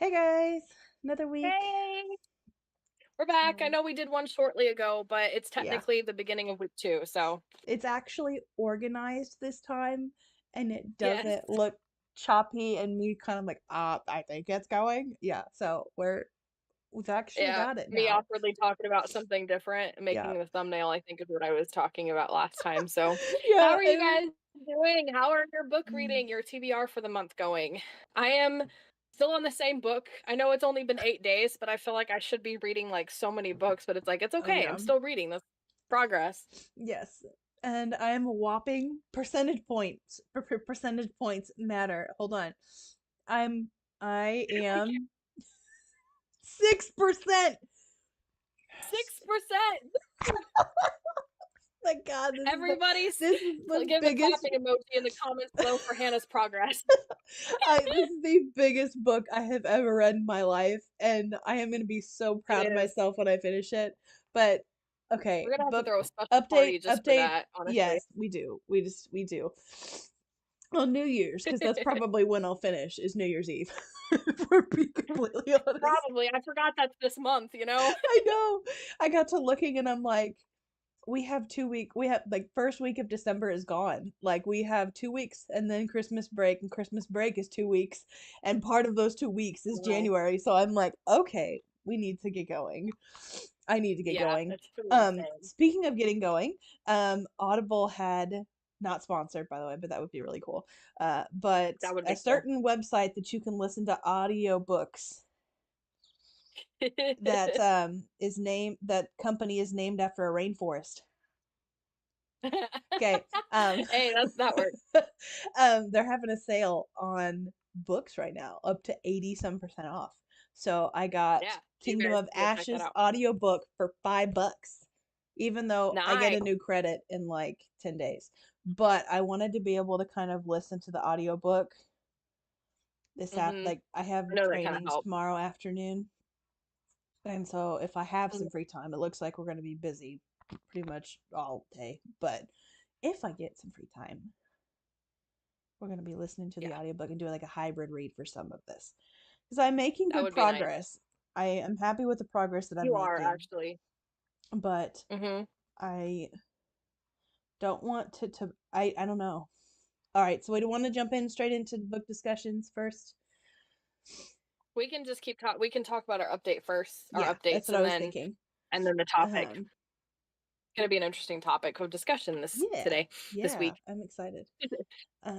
Hey guys, another week. Hey, we're back. I Um, know we did one shortly ago, but it's yeah, technically the beginning of week 2, so it's actually organized this time and it yes. doesn't look choppy and me kind of like, I think it's going. Yeah, so we've actually Yeah, got it me now. awkwardly talking about something different, Yeah. making the thumbnail, I think, is what I was talking about last time. So, how Yeah, are you and guys doing? How are your book reading, your TBR for the month going? I am still on the same book. I know it's only been 8 days, but I feel like I should be reading like so many books, but it's like, it's oh okay. I'm yeah. still reading. That's progress. Yes. And I am a whopping percentage points. Percentage points matter. Hold on. I'm I am 6%. Yes. 6%. My God, Everybody's this is the give a biggest clapping emoji in the comments below for Hannah's progress. this is the biggest book I have ever read in my life, and I am gonna be so It proud of is. myself when I finish it. But okay, We're gonna have to book throw a special update, party just for update. that, honestly. Yes, we do. We do. On New Year's, because that's probably when I'll finish, is New Year's Eve. If we're being completely honest. Probably. I forgot that's this month, you know? I know. I got to looking and I'm like, we have like first week of December is gone. Like we have 2 weeks and then Christmas break, and Christmas break is 2 weeks, and part of those 2 weeks is Wow. January. So I'm like, okay, we need to get going. I need to get Yeah, going. it's truly insane. Speaking of getting going, Audible had, not sponsored by the way, but that would be really cool. But That would a be cool. certain website that you can listen to audiobooks that that company is named after a rainforest. Okay. Hey, that works. They're having a sale on books right now, up to 80 some percent off. So I got Yeah, you Kingdom guys of need to check that Ashes out. audiobook for $5, even though I get Nice. a new credit in like 10 days. But I wanted to be able to kind of listen to the audiobook Mhm. like I have I know that kinda trainings helps. tomorrow afternoon. And so if I have Mhm. some free time, it looks like we're going to be busy pretty much all day. But if I get some free time, we're going to be listening to the Yeah, audiobook and do like a hybrid read for some of this. Because I'm making that good would be nice. progress. I am happy with the progress that I'm You are, making, actually. but Mhm. I don't want I don't know. All right, so we want to jump in straight into book discussions first. We can just we can talk about our Yeah, that's updates, what I was thinking. and then the topic. Um, Gonna be an interesting topic of discussion yeah, this yeah, week. I'm excited. I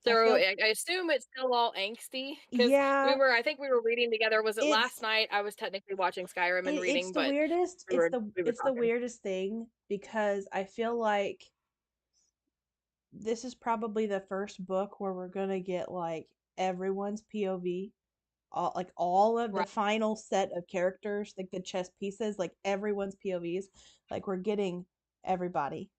So feel I assume it's still all angsty because yeah, I think we were reading together. Was it last it's night? I was technically watching Skyrim and it's reading, the but weirdest. we were It's the talking. weirdest thing because I feel like this is probably the first book where we're gonna get like everyone's POV, all of the Right. final set of characters, like the chess pieces, like everyone's POVs. Like we're getting everybody.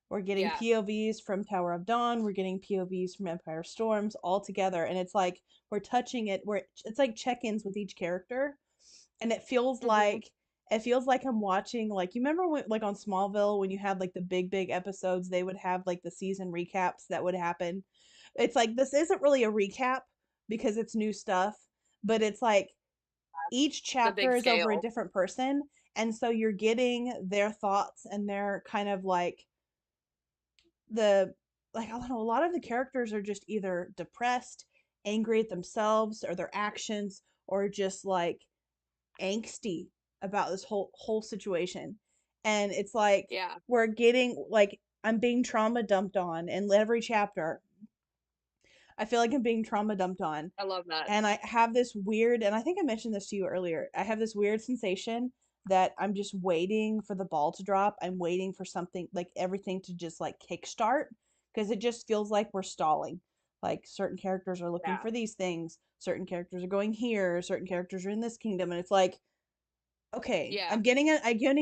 We're getting Yeah. POVs from Tower of Dawn. We're getting POVs from Empire Storms all together, and it's like we're touching it. Where it's like check-ins with each character, and Hmm. it feels like I'm watching like you remember when like on Smallville when you had like the big episodes, they would have like the season recaps that would happen. It's like this isn't really a recap because it's new stuff, but it's like each The big chapter is over a scale. different person, and so you're getting their thoughts and their kind of like the like I don't know, a lot of the characters are just either depressed, angry at themselves or their actions, or just like angsty about this whole situation. And it's like Yeah. we're getting like I'm being trauma dumped on in every chapter. I feel like I'm being trauma dumped on. I love that. And I have this weird, and I think I mentioned this to you earlier. I have this weird sensation that I'm just waiting for the ball to drop. I'm waiting for something like everything to just like kickstart because it just feels like we're stalling. Like certain characters are looking Yeah. for these things, certain characters are going here, certain characters are in this kingdom, and it's like okay, Yeah. I'm getting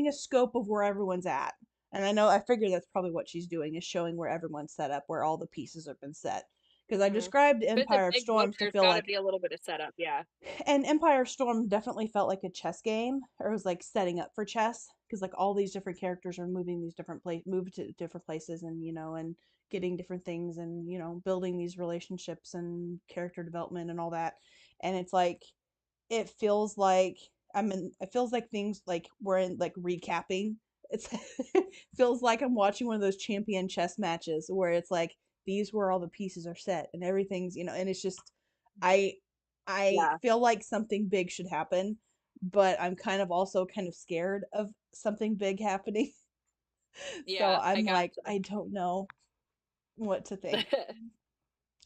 a scope of where everyone's at. And I know I figure that's probably what she's doing is showing where everyone's set up, where all the pieces have been set. Because I Hmm. described If it's a Empire of big book, Storms to there's feel got to like be a little bit of setup. Yeah. and Empire Storm definitely felt like a chess game, or it was like setting up for chess, because like all these different characters are moving these move to different places, and and getting different things, and building these relationships and character development and all that. and it's like it feels like it feels like things like we're in like recapping. It's feels like I'm watching one of those champion chess matches where it's like these where all the pieces are set and everything's, and it's just I I Yeah. feel like something big should happen, but I'm kind of also kind of scared of something big happening. So Yeah, I I'm like, gotcha. I don't know what to think.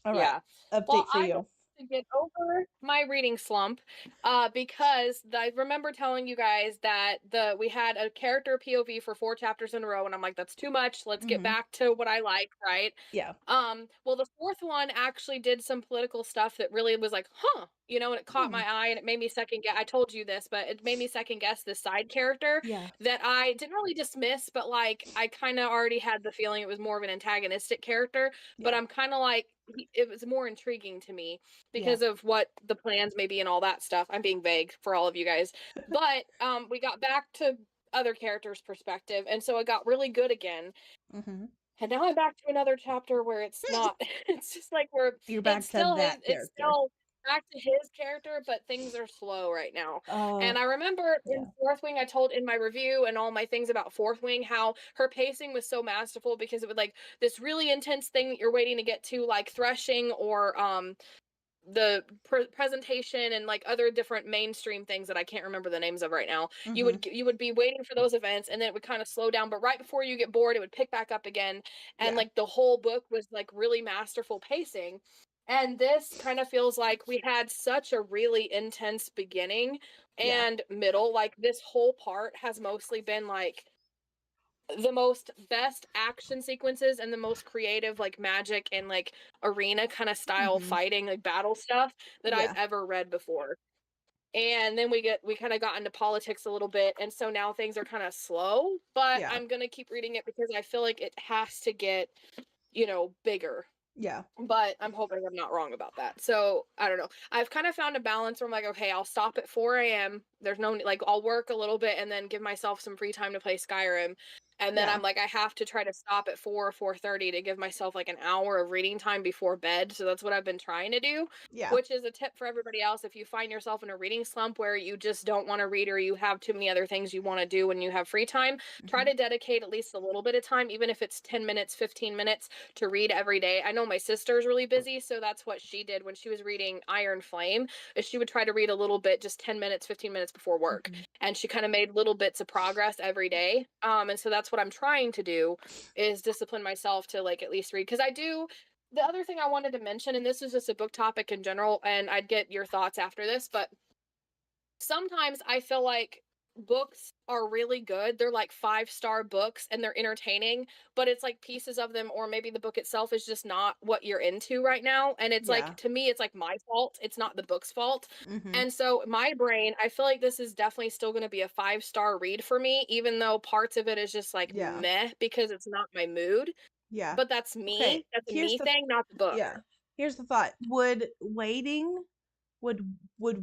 All right. Yeah. Well, Update for I you. hope to get over my reading slump, because I remember telling you guys that we had a character POV for 4 chapters in a row, and I'm like, that's too much. Let's get Hmm. back to what I like, right? Yeah. Well, the fourth one actually did some political stuff that really was like, huh, and it caught Hmm. my eye and it made me second guess. I told you this, but it made me second guess this side character Yeah. that I didn't really dismiss, but like I kind of already had the feeling it was more of an antagonistic character, but Yeah. I'm kind of like it was more intriguing to me Yeah. because of what the plans may be and all that stuff. I'm being vague for all of you guys. But we got back to other characters' perspective, and so it got really good again. Hmm. And now I'm back to another chapter where it's not it's just like You're back to that it's character. still back to his character, but things are slow right now. And Oh, I remember in yeah. Fourth Wing, I told in my review and all my things about Fourth Wing how her pacing was so masterful because it would like this really intense thing that you're waiting to get to, like threshing or the presentation and like other different mainstream things that I can't remember the names of right now. Hmm. You would be waiting for those events and then it would kind of slow down, but right before you get bored it would pick back up again, and Yeah. like the whole book was like really masterful pacing. And this kind of feels like we had such a really intense beginning Yeah. and middle. Like this whole part has mostly been like the most best action sequences and the most creative like magic and like arena kind of style Hmm. fighting like battle stuff that I've Yeah. ever read before. And then we kind of got into politics a little bit, and so now things are kind of slow, but Yeah. I'm going to keep reading it because I feel like it has to get, bigger. Yeah. But I'm hoping I'm not wrong about that. So I don't know. I've kind of found a balance where I'm like, okay, I'll stop at 4 a.m. There's no like I'll work a little bit and then give myself some free time to play Skyrim. And then Yeah. I'm like, I have to try to stop at 4 or 4:30 to give myself like an hour of reading time before bed. So that's what I've been trying to do, Yeah. which is a tip for everybody else. If you find yourself in a reading slump where you just don't want to read or you have too many other things you want to do when you have free time, try Hmm. to dedicate at least a little bit of time, even if it's 10 minutes, 15 minutes to read every day. I know my sister's really busy, so that's what she did when she was reading Iron Flame, is she would try to read a little bit, just 10 minutes, 15 minutes before work. Hmm. And she kind of made little bits of progress every day. And so that's what I'm trying to do, is discipline myself to like at least read. Because I do the other thing I wanted to mention, and this is just a book topic in general, and I'd get your thoughts after this, but sometimes I feel like books are really good. They're like 5-star books and they're entertaining, but it's like pieces of them, or maybe the book itself is just not what you're into right now. And it's like, Yeah. to me, it's like my fault. It's not the book's fault. Hmm. And so, my brain, I feel like this is definitely still going to be a 5-star read for me, even though parts of it is just like Yeah. meh because it's not my mood. Yeah. But that's Okay. me. That's a Here's me the thing, not the book. yeah. Here's the thought. Would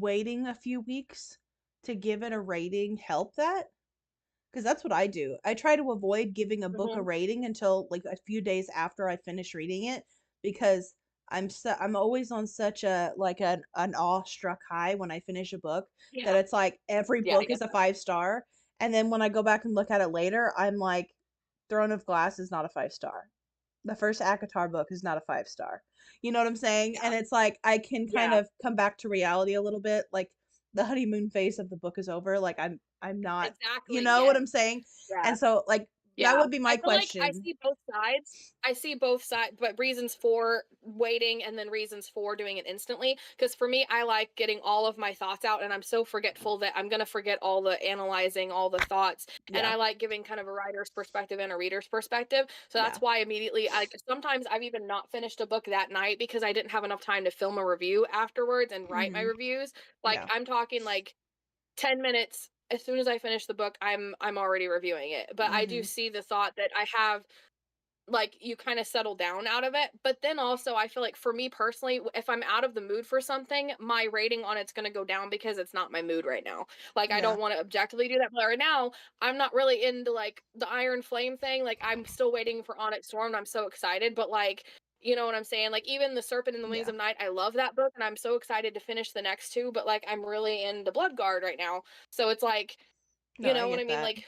waiting a few weeks to give it a rating help that? Because that's what I do. I try to avoid giving a book a Hmm. rating until like a few days after I finish reading it because I'm always on such a like an awestruck high when I finish a book that Yeah. it's like every Yeah, I book get is a that. 5 star, and then when I go back and look at it later, I'm like, Throne of Glass is not a 5 star. The first ACOTAR book is not a 5 star. You know what I'm saying? And Yeah. it's like I can kind Yeah. of come back to reality a little bit. Like the honeymoon phase of the book is over. Like I'm not, you Exactly. know what Yes. I'm saying? Yeah. And so like that Yeah. would be I my feel like I question. see both sides. I see both sides, but reasons for waiting and then reasons for doing it instantly. Because for me, I like getting all of my thoughts out, and I'm so forgetful that I'm going to forget all the analyzing, all the thoughts. And Yeah. I like giving kind of a writer's perspective and a reader's perspective. So Yeah. that's why immediately, sometimes I've even not finished a book that night because I didn't have enough time to film a review afterwards and write my Mhm. reviews. Like, Yeah. I'm talking like 10 minutes as soon as I finish the book, I'm already reviewing it. But I do Mhm. see the thought that I have, like, you kind of settle down out of it. But then also I feel like for me personally, if I'm out of the mood for something, my rating on it's going to go down because it's not my mood right now. Like, I Yeah. don't want to objectively do that, but right now I'm not really into like the Iron Flame thing. Like, I'm still waiting for Onyx Storm and I'm so excited, but like, You know what I'm saying? Like, even The Serpent and the Wings Yeah. of Night, I love that book, and I'm so excited to finish the next 2, but, like, I'm really into Bloodguard right now. So it's like, No, you I know what I get mean? that. Like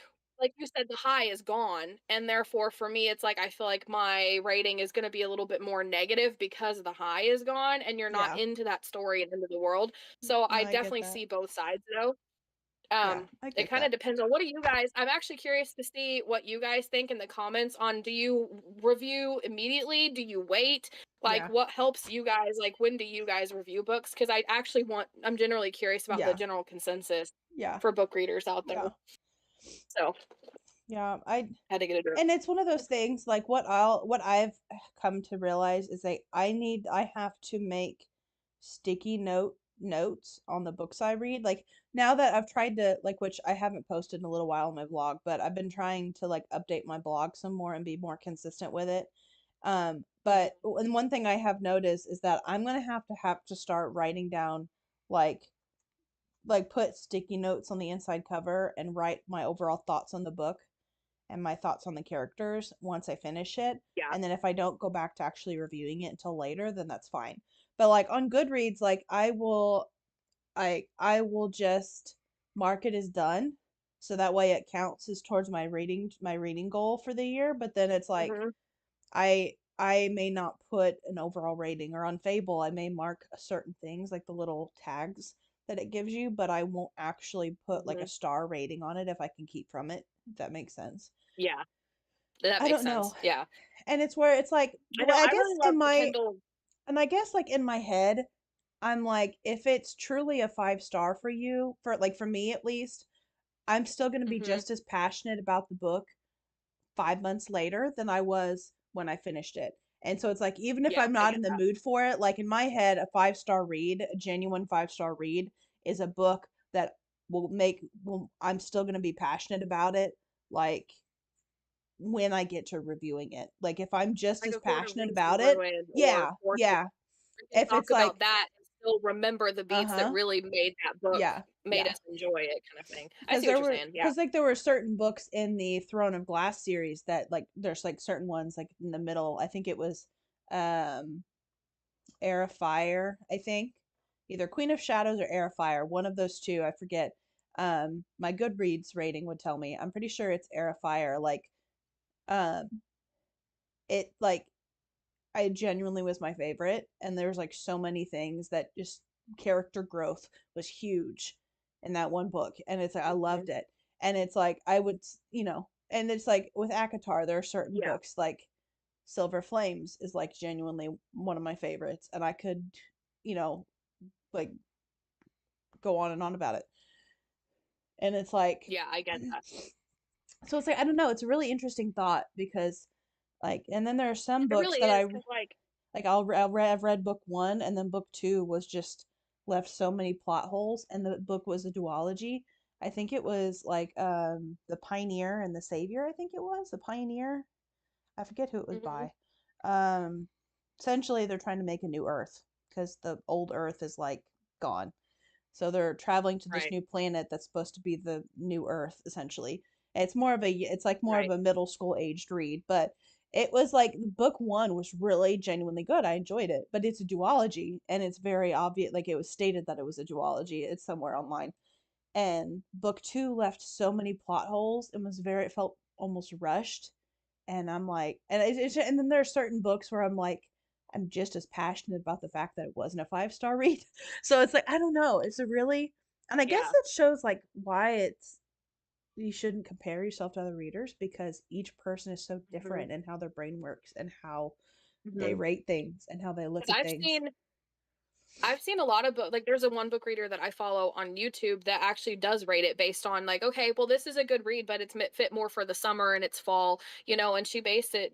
you said, the high is gone, and therefore, for me, it's like I feel like my rating is gonna be a little bit more negative because the high is gone, and you're not Yeah. into that story and into the world. So No, I I get definitely that. see both sides, though. Yeah, Um, I it get kinda that. depends on what do you guys I'm actually curious to see what you guys think in the comments on do you review immediately? Do you wait? Like, Yeah. what helps you guys? Like, when do you guys review books? Because I'm generally curious about the Yeah. general consensus Yeah. for book readers out there. Yeah. So, Yeah. I had to get a And it's one of those things, like, what I've come to realize is that I have to make sticky notes on the books I read. Like, now that I've tried to, like, which I haven't posted in a little while on my blog, but I've been trying to, like, update my blog some more and be more consistent with it. But Mhm. and one thing I have noticed is that I'm gonna have to start writing down, like put sticky notes on the inside cover and write my overall thoughts on the book and my thoughts on the characters once I finish it. Yeah. And then if I don't go back to actually reviewing it until later, then that's fine. But like on Goodreads, like I will just mark it as done. So that way it counts as towards my reading goal for the year. But then it's like Mhm. I may not put an overall rating, or on Fable I may mark certain things like the little tags that it gives you, but I won't actually put like a Mhm. star rating on it if I can keep from it, if that makes sense. Yeah. That I makes don't know. sense. Yeah. And it's where it's like, I know, well, I I guess really love in the my Kindle. and I guess like in my head, I'm like, if it's truly a 5 star for you, for me at least, I'm still going to be Mhm. just as passionate about the book 5 months later than I was when I finished it. And so it's like, even if Yeah, I'm I not get in the that. mood for it, like in my head, a 5 star read, a genuine 5 star read, is a book that I'm still going to be passionate about it. Like when I get to reviewing it. Like if I'm just Like as a Court of passionate Leaves and about it, Ruin or yeah, Forces. yeah. We can If talk it's like, about that and still remember the beats that uh-huh, really made that book yeah, made yeah. us enjoy it kind of thing. I Because see what there you're were saying, yeah. because like there were certain books in the Throne of Glass series that like there's like certain ones like in the middle. I think it was um Air of Fire, I think. Either Queen of Shadows or Air of Fire, one of those two, I forget. My Goodreads rating would tell me. I'm pretty sure it's Air of Fire. Like um it like I genuinely was my favorite, and there's like so many things that just character growth was huge in that one book, and it's like I Mhm. loved it, and it's like I would, and it's like with Akatar, there are certain Yeah, books like Silver Flames is like genuinely one of my favorites, and I could, you know, like go on and on about it, and it's like, yeah, I get that. so it's like I don't know, it's a really interesting thought because like, and then there are some It books really that is because like like I've read book one, and then book two was just left so many plot holes, and the book was a duology. I think it was like the Pioneer and the Savior. I think it was the Pioneer. I forget who it was mhm, by. Um, Essentially, they're trying to make a new Earth because the old Earth is like gone. So they're traveling to this right, new planet that's supposed to be the new Earth, essentially. It's like more of right. a middle school aged read, but it was like book one was really genuinely good. I enjoyed it, but it's a duology, and it's very obvious. Like it was stated that it was a duology. It's somewhere online, and book two left so many plot holes and it felt almost rushed. And I'm like, and then there are certain books where I'm like, I'm just as passionate about the fact that it wasn't a 5 star read. So it's like, I don't know. It's a really, and I guess Yeah, it shows like why you shouldn't compare yourself to other readers, because each person is so mhm, different in how their brain works and how they mhm. rate things and how they look 'Cause at things. I've seen a lot of like there's a one book reader that I follow on YouTube that actually does rate it based on like, okay, well this is a good read, but it's fit more for the summer and it's fall, and she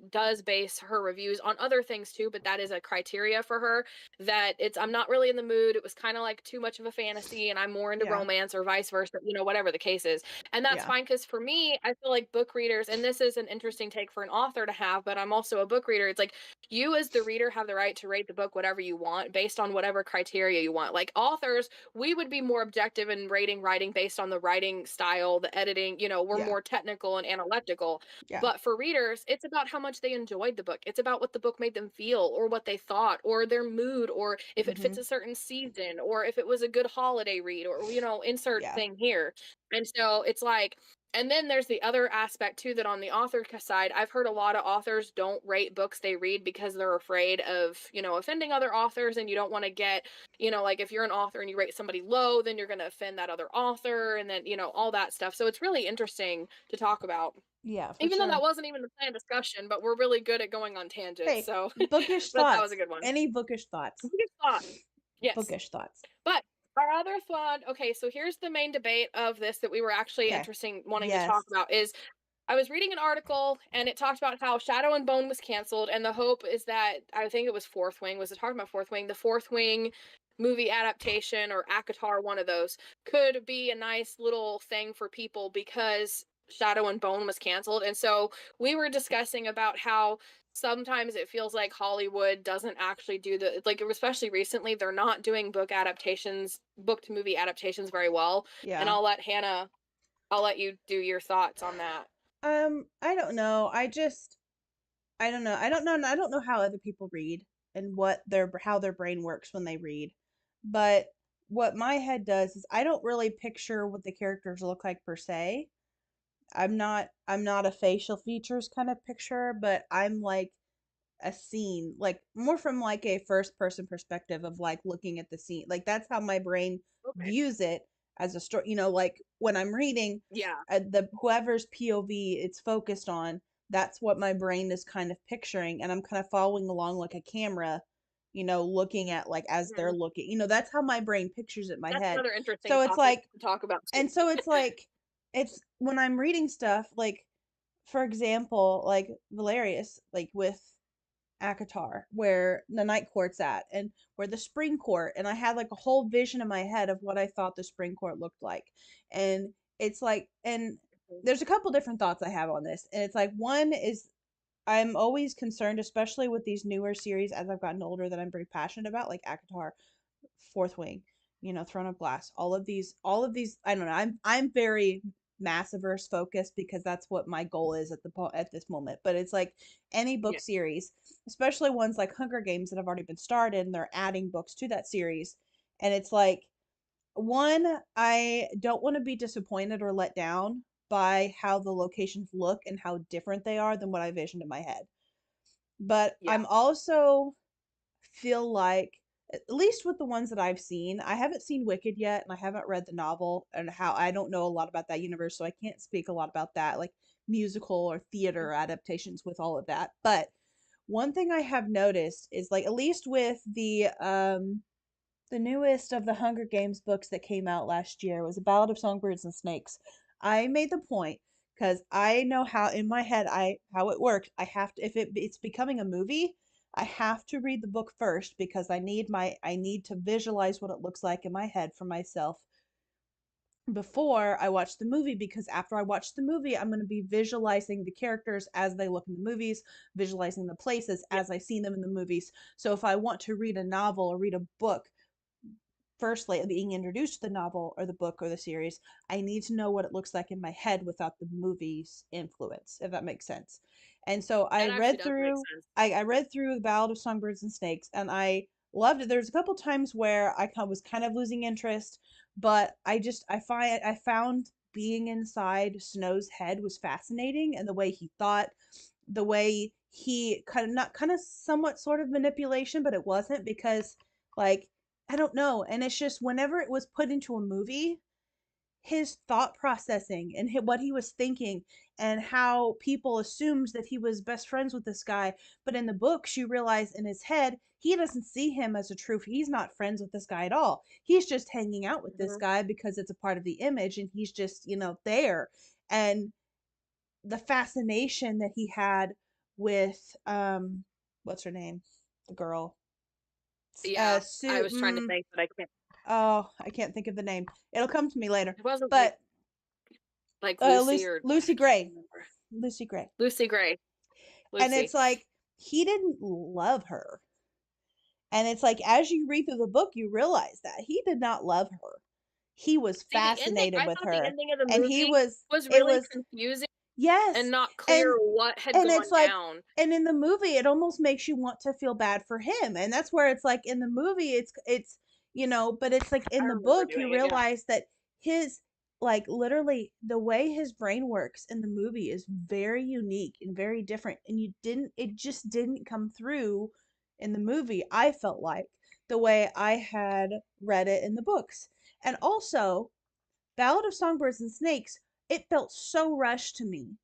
does base her reviews on other things too, but that is a criteria for her that I'm not really in the mood. It was kind of like too much of a fantasy and I'm more into Yeah. romance or vice versa, whatever the case is. And that's Yeah. fine because for me, I feel like book readers, and this is an interesting take for an author to have, but I'm also a book reader. It's like you as the reader have the right to rate the book whatever you want based on whatever criteria you want. Like authors, we would be more objective in rating writing based on the writing style, the editing, we're Yeah. more technical and analytical. Yeah. But for readers, it's about how much they enjoyed the book. It's about what the book made them feel, or what they thought, or their mood, or if it fits Mhm. a certain season, or if it was a good holiday read, or, insert Yeah. thing here. And so it's like, and then there's the other aspect too, that on the author side, I've heard a lot of authors don't rate books they read because they're afraid of, offending other authors, and you don't want to get, like if you're an author and you rate somebody low, then you're going to offend that other author, and then, all that stuff. So it's really interesting to talk about. Yeah, for Even though that sure. wasn't even the planned discussion, but we're really good at going on tangents. Hey, So, bookish but that was a thoughts. good one. Any bookish thoughts? Good thought. Yes. Bookish thoughts. But our other thought, okay, so here's the main debate of this that we were actually Okay. interesting wanting to talk Yes. about is I was reading an article and it talked about how Shadow and Bone was canceled, and the hope is that I think it was Fourth Wing. Was it talking about Fourth Wing? The Fourth Wing movie adaptation, or Akatar, one of those, could be a nice little thing for people because Shadow and Bone was canceled. And so we were discussing about how sometimes it feels like Hollywood doesn't actually do like, especially recently, they're not doing book to movie adaptations very well. And Yeah. I'll let you do your thoughts on that. I don't know. I don't know. I don't know how other people read and how their brain works when they read. But what my head does is I don't really picture what the characters look like per se. I'm not a facial features kind of picture, but I'm like a scene, like more from like a first person perspective of like looking at the scene. Like that's how my brain Okay. views it as a story. Like when I'm reading, Yeah. the whoever's POV it's focused on, that's what my brain is kind of picturing, and I'm kind of following along like a camera, looking at like as they're Mhm. looking. That's how my brain pictures it in my That's head. another interesting So it's topic like, to talk about too. and so it's like, it's when I'm reading stuff like, for example, like Valerius, like with Akatar, where the night court's at, and where the spring court, and I had like a whole vision in my head of what I thought the spring court looked like. And it's like, and there's a couple different thoughts I have on this. And it's like, one is I'm always concerned, especially with these newer series as I've gotten older, that I'm very passionate about, like Akatar, Fourth Wing, Throne of Glass, all of these. I don't know. I'm very massiverse focused because that's what my goal is at this moment. But it's like any book Yeah. series, especially ones like Hunger Games that have already been started and they're adding books to that series, and it's like, one, I don't want to be disappointed or let down by how the locations look and how different they are than what I visioned in my head. But Yeah. I'm also feel like, at least with the ones that I've seen, I haven't seen Wicked yet, and I haven't read the novel, and how I don't know a lot about that universe, so I can't speak a lot about that, like musical or theater adaptations with all of that. But one thing I have noticed is, like, at least with the newest of the Hunger Games books that came out last year was A Ballad of Songbirds and Snakes. I made the point, because I know how in my head how it works. I have to, if it's becoming a movie, I have to read the book first because I need to visualize what it looks like in my head for myself before I watch the movie, because after I watch the movie, I'm going to be visualizing the characters as they look in the movies, visualizing the places Yeah. as I see them in the movies. So if I want to read a novel or read a book, firstly being introduced to the novel or the book or the series, I need to know what it looks like in my head without the movie's influence, if that makes sense. And so That actually does make sense. I read through The Ballad of Songbirds and Snakes, and I loved it. There's a couple times where was kind of losing interest, but I found being inside Snow's head was fascinating, and the way he thought, the way he kind of, not kind of somewhat sort of manipulation, but it wasn't, because like, I don't know. And it's just whenever it was put into a movie, his thought processing and what he was thinking, and how people assumed that he was best friends with this guy. But in the books, you realize in his head, he doesn't see him as a true, he's not friends with this guy at all. He's just hanging out with this Mhm. guy because it's a part of the image, and he's just, there. And the fascination that he had with, what's her name? The girl. Yeah, I Sue. was trying to think, but I can't. Oh, I can't think of the name. It'll come to me later. It wasn't But like Lucy, Lucy, or I Lucy can't Gray. remember. Lucy Gray. Lucy Gray. And Lucy. it's like, he didn't love her. And it's like as you read through the book, you realize that he did not love her. He was See, the ending fascinated I with thought the her, ending of the and he movie was was it really was confusing and yes, not clear and what had and it's gone like down. and in the movie, it almost makes you want to feel bad for him, and that's where it's like in the movie, but it's like I in the remember book, you doing it, yeah. realize that his like literally the way his brain works in the movie is very unique and very different, and it just didn't come through in the movie. I felt like the way I had read it in the books, and also Ballad of Songbirds and Snakes. It felt so rushed to me,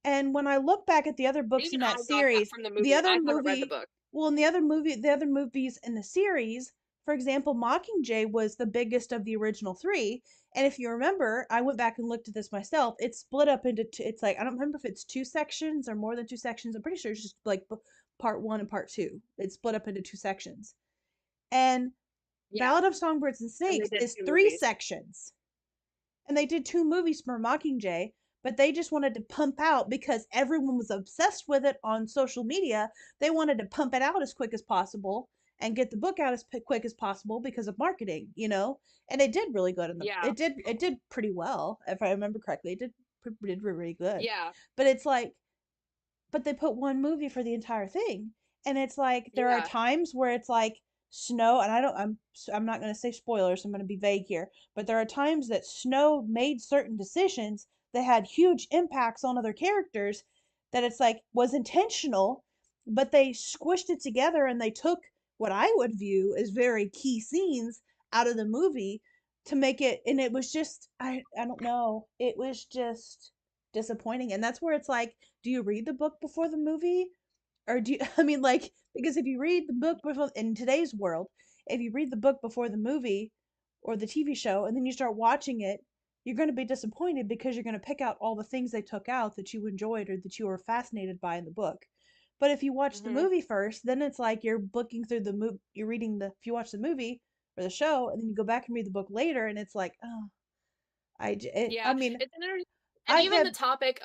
and when I look back at the other books Even in I that got that series, from the the movie, and other I haven't read the movie, book. well, in the other movies in the series, for example, Mockingjay was the biggest of the original three. And if you remember, I went back and looked at this myself. It's split up into two, it's like, I don't remember if it's two sections or more than two sections. I'm pretty sure it's just like part one and part two. It's split up into two sections. And Yeah, Ballad of Songbirds and and they Snakes did is 2 three movies. sections, and they did two movies for Mockingjay, but they just wanted to pump out because everyone was obsessed with it on social media. They wanted to pump it out as quick as possible and get the book out as quick as possible because of marketing, And it did really good in the Yeah, it did pretty well if I remember correctly. It did really good. yeah, But it's like but they put one movie for the entire thing. And it's like there are yeah, times where it's like Snow, and I'm not going to say spoilers, I'm going to be vague here, but there are times that Snow made certain decisions that had huge impacts on other characters that it's like was intentional, but they squished it together and they took what I would view as very key scenes out of the movie to make it, and it was just I don't know, it was just disappointing. And that's where it's like, do you read the book before the movie? Or do you, I mean, like, because if you read the book before, in today's world, if you read the book before the movie or the TV show and then you start watching it, you're going to be disappointed because you're going to pick out all the things they took out that you enjoyed or that you were fascinated by in the book. But if you watch the mhm. movie first, then it's like you're looking through the movie, you're reading the, if you watch the movie or the show and then you go back and read the book later and it's like, oh, I Yeah, mean, it's inter and I even the have, topic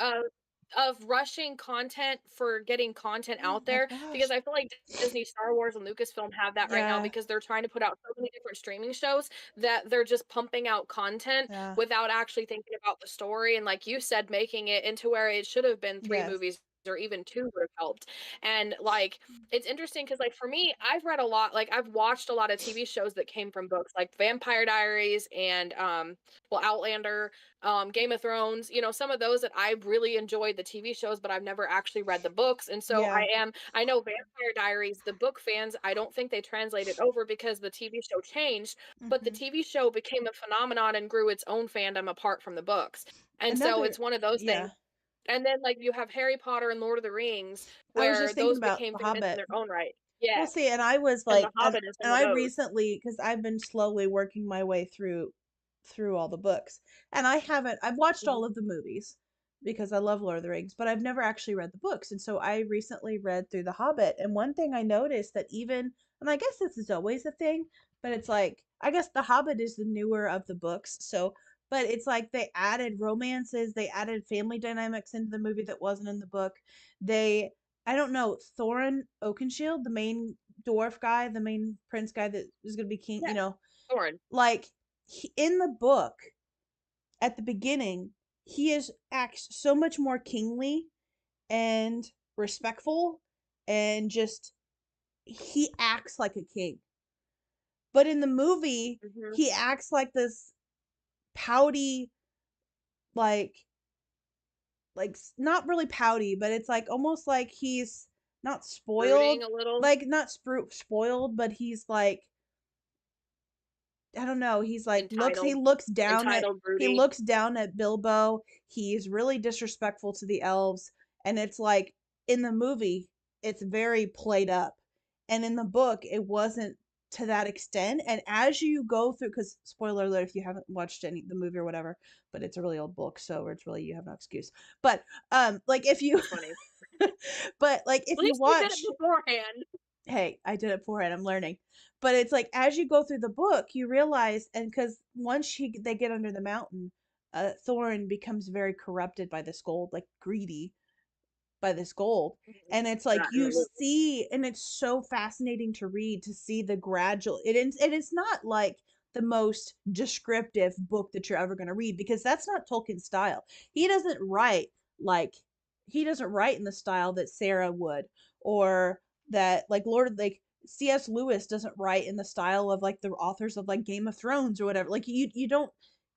of rushing content for getting content oh out my there, because gosh. I feel like Disney, Star Wars, and Lucasfilm have that right now Yeah. because they're trying to put out so many different streaming shows that they're just pumping out content Yeah. without actually thinking about the story, and like you said, making it into where it should have been 3 Yes. movies or even 2 would have helped. And, like, it's interesting because, like, for me, I've read a lot like, I've watched a lot of TV shows that came from books, like Vampire Diaries and, well, Outlander, Game of Thrones, some of those that I really enjoyed the TV shows, but I've never actually read the books. And so Yeah. I know Vampire Diaries, the book fans, I don't think they translated over because the TV show changed, but the Mhm. TV show became a phenomenon and grew its own fandom apart from the books. And so Another it's one of those things. yeah. And then like you have Harry Potter and Lord of the Rings I was where just thinking those about became The famous in Hobbit. their own right. Well, Yes. see, and I was And The like, Hobbit is and one of I those. recently, because I've been slowly working my way through all the books, and I've watched Mhm. all of the movies because I love Lord of the Rings, but I've never actually read the books. And so I recently read through The Hobbit, and one thing I noticed that even, and I guess this is always a thing, but it's like, I guess The Hobbit is the newer of the books. So, but it's like they added romances, they added family dynamics into the movie that wasn't in the book. They I don't know, Thorin Oakenshield, the main dwarf guy, the main prince guy that is going to be king, Yes. Thorin. like in the book at the beginning, he is acts so much more kingly and respectful and just he acts like a king. But in the movie, Mhm. he acts like this pouty like not really pouty, but it's like almost like he's not spoiled, Brooding a little, like not spoiled, but he's like I don't know, he's like entitled, he broody. looks down at Bilbo. He's really disrespectful to the elves, and it's like in the movie it's very played up. And in the book it wasn't to that extent. And as you go through, cuz spoiler alert if you haven't watched any the movie or whatever, but it's a really old book, so it's really you have no excuse. But like if you That's funny. but like if At you least you did it watch beforehand. hey, I did it for it. I'm learning. But it's like as you go through the book, you realize, and because once they get under the mountain, Thorin becomes very corrupted by this gold, like greedy. by this gold. Mhm. And it's like you Mhm. see, and it's so fascinating to read to see the gradual it is, and it's not like the most descriptive book that you're ever going to read because that's not Tolkien's style. He doesn't write like he doesn't write in the style that Sarah would, or that like C.S. Lewis doesn't write in the style of like the authors of like Game of Thrones or whatever. Like you don't,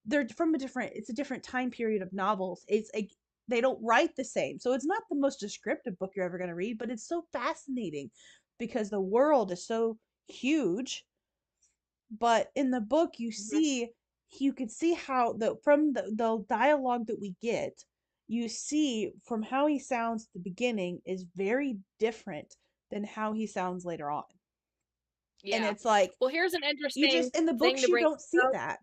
they're from a different, it's a different time period of novels. It's like they don't write the same. So it's not the most descriptive book you're ever going to read, but it's so fascinating because the world is so huge. But in the book Mhm. you could see how the dialogue that we get, you see from how he sounds at the beginning is very different than how he sounds later on. And Yeah. it's like Well, here's an you interesting just in the thing books to you bring don't see up. that.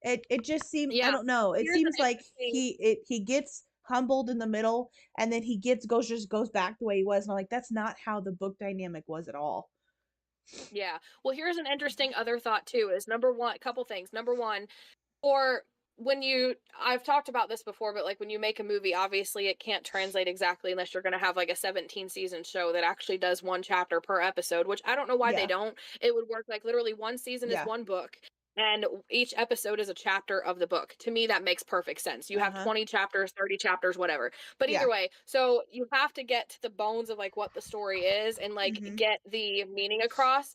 It just seems, I Yeah. don't know, it Here's an seems like interesting he gets humbled in the middle and then he goes back the way he was, and I'm like that's not how the book dynamic was at all. Yeah. Well, here's an interesting other thought too is number one, a couple things. Number one, or when you I've talked about this before, but like when you make a movie, obviously it can't translate exactly unless you're going to have like a 17 season show that actually does one chapter per episode, which I don't know why they Yeah. don't. It would work like literally one season is Yeah. one book and each episode is a chapter of the book. To me that makes perfect sense. You have Uh-huh. 20 chapters, 30 chapters, whatever. But either Yeah. way, so you have to get to the bones of like what the story is and like Mhm. get the meaning across.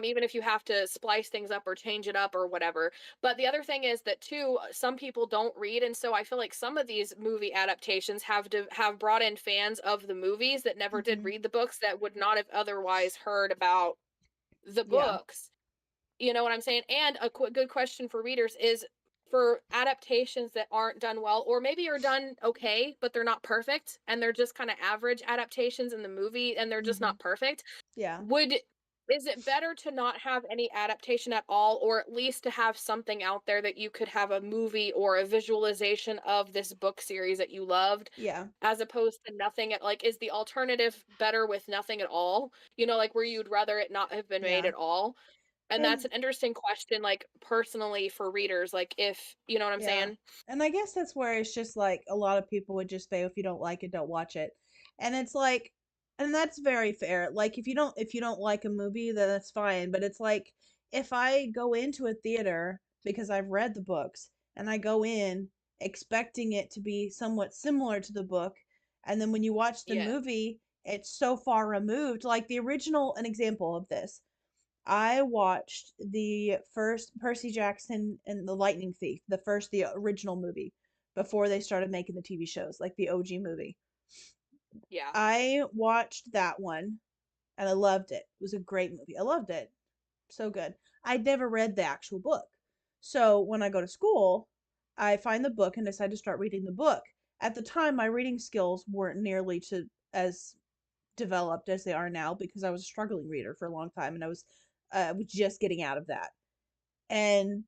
Even if you have to splice things up or change it up or whatever. But the other thing is that too, some people don't read, and so I feel like some of these movie adaptations have brought in fans of the movies that never did Mhm. read the books that would not have otherwise heard about the Yeah. books. You know what I'm saying? And a good question for readers is for adaptations that aren't done well, or maybe are done okay, but they're not perfect, and they're just kind of average adaptations in the movie, and they're just Mhm. not perfect. Yeah. Would Is it better to not have any adaptation at all, or at least to have something out there that you could have a movie or a visualization of this book series that you loved, Yeah. as opposed to nothing at like, is the alternative better with nothing at all? You know, like where you'd rather it not have been made Yeah. at all? And that's And an interesting question, like personally for readers, like if you know what I'm yeah. saying? And I guess that's where it's just like a lot of people would just say if you don't like it, don't watch it. And it's like, and that's very fair. Like if you don't like a movie, then that's fine. But it's like if I go into a theater because I've read the books and I go in expecting it to be somewhat similar to the book, and then when you watch the Yeah, movie, it's so far removed. Like the original, an example of this, I watched the first Percy Jackson and the Lightning Thief, the original movie, before they started making the TV shows, like the OG movie. yeah. I watched that one and I loved it. It was a great movie. I loved it. So good. I'd never read the actual book. So when I go to school, I find the book and decide to start reading the book. At the time, my reading skills weren't nearly to as developed as they are now because I was a struggling reader for a long time and I was just getting out of that. And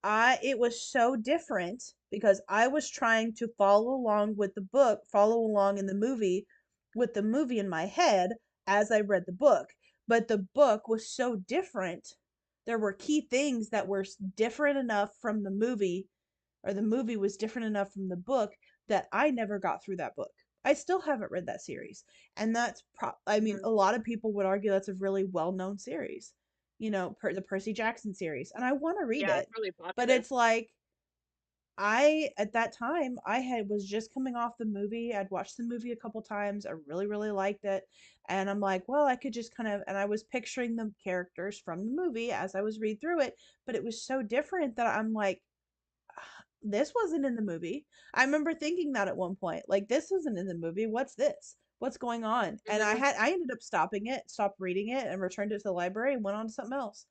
I it was so different because I was trying to follow along with the book, follow along in the movie with the movie in my head as I read the book. But the book was so different. There were key things that were different enough from the movie, or the movie was different enough from the book that I never got through that book. I still haven't read that series. And I mean, Mhm. a lot of people would argue that's a really well-known series. The Percy Jackson series, and I want to read Yeah, it. it's really But popular. it's like I at that time I had was just coming off the movie. I'd watched the movie a couple times. I really really liked it. And I'm like, well, I could just kind of, and I was picturing the characters from the movie as I was read through it, but it was so different that I'm like, this wasn't in the movie. I remember thinking that at one point, like this isn't in the movie. What's this? What's going on? And Mhm. I ended up stopping it, stopped reading it, and returned it to the library and went on to something else.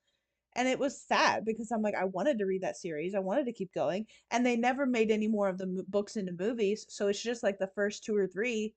And it was sad because I'm like, I wanted to read that series. I wanted to keep going, and they never made any more of the books into movies. So it's just like the first two or three.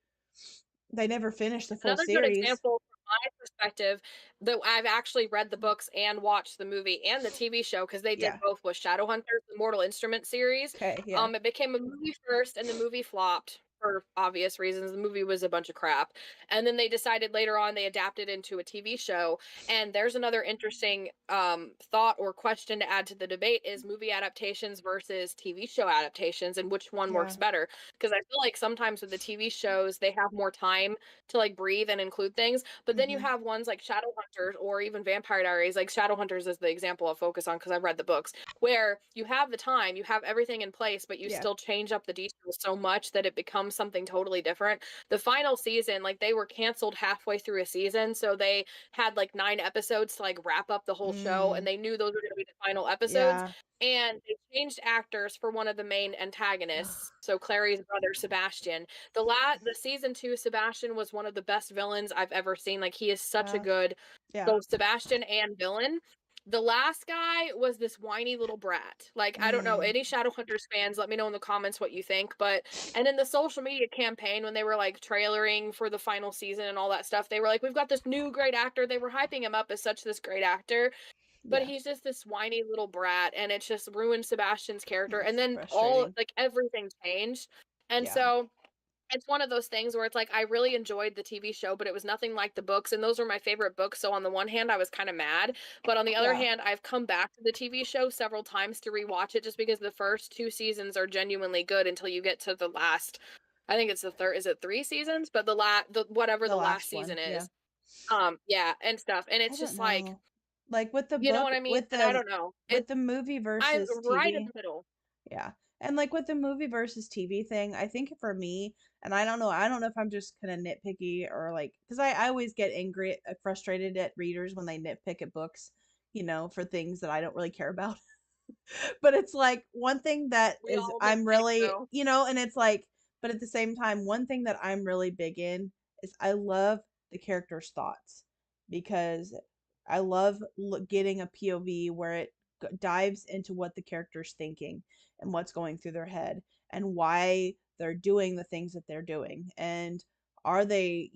They never finished the full Another good series. example from my perspective that I've actually read the books and watched the movie and the TV show because they did Yeah. both was Shadowhunters, the Mortal Instruments series. Okay. Yeah. It became a movie first and the movie flopped. for obvious reasons. The movie was a bunch of crap. And then they decided later on they adapted into a TV show. And there's another interesting thought or question to add to the debate is movie adaptations versus TV show adaptations and which one Yeah. works better. Because I feel like sometimes with the TV shows, they have more time to like breathe and include things. But then you Mhm. have ones like Shadowhunters or even Vampire Diaries. Like Shadowhunters is the example I'll focus on because I've read the books, where you have the time, you have everything in place, but you Yeah. still change up the details so much that it becomes something totally different. The final season, like they were canceled halfway through a season, so they had like 9 episodes to like wrap up the whole show, and Mm. they knew those were going to be the final episodes. Yeah. And they changed actors for one of the main antagonists. So Clary's brother Sebastian. The season 2 Sebastian was one of the best villains I've ever seen. Like he is such a Yeah. good Yeah. both Sebastian and villain. The last guy was this whiny little brat. Like, I don't know, Mm. any Shadowhunters fans, let me know in the comments what you think. But and in the social media campaign, when they were like trailering for the final season and all that stuff, they were like, we've got this new great actor. They were hyping him up as such this great actor. But Yeah. he's just this whiny little brat, and it's just ruined Sebastian's character. And It's then all frustrating. like everything changed. And Yeah. so it's one of those things where it's like I really enjoyed the TV show, but it was nothing like the books, and those were my favorite books. So on the one hand, I was kind of mad, but on the other Yeah. hand, I've come back to the TV show several times to rewatch it just because the first 2 seasons are genuinely good until you get to the last. I think it's the third. Is it 3 seasons? But the whatever The the last last one. season Yeah. is, yeah, and stuff, and I it's don't just like know. Like with the you know book, what I mean. And I don't know. with the movie I'm versus right in TV. the middle. Yeah. And like with the movie versus TV thing, I think for me, and I don't know if I'm just kind of nitpicky or like, because I always get angry, frustrated at readers when they nitpick at books, for things that I don't really care about. But it's like one thing that We is all I'm nitpick really, though. and it's like, but at the same time, one thing that I'm really big in is I love the character's thoughts because I love getting a POV where it dives into what the character's thinking and what's going through their head and why they're doing the things that they're doing and are they,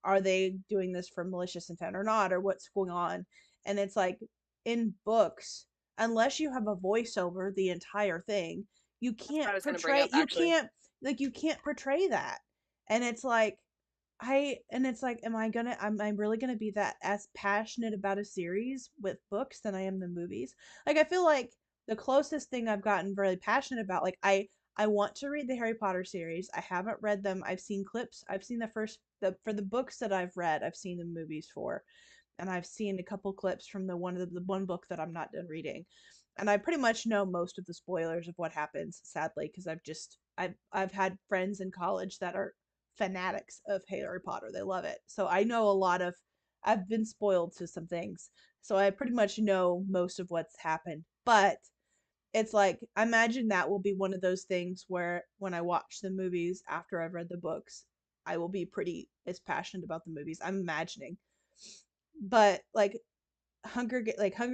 are they doing this for malicious intent or not or what's going on. And it's like in books, unless you have a voiceover the entire thing, you That's what I can't was going to bring portray up you actually. can't like you can't portray that. And it's like am I really gonna be that as passionate about a series with books than I am the movies? Like I feel like the closest thing I've gotten really passionate about, like I want to read the Harry Potter series. I haven't read them. I've seen clips. I've seen for the books that I've read, I've seen the movies for, and I've seen a couple clips from the one book that I'm not done reading. And I pretty much know most of the spoilers of what happens, sadly, because I've had friends in college that are fanatics of Harry Potter. They love it. So I know a lot of I've been spoiled to some things. So I pretty much know most of what's happened. But it's like I imagine that will be one of those things where when I watch the movies after I've read the books, I will be pretty as passionate about the movies. I'm imagining. But like Hunger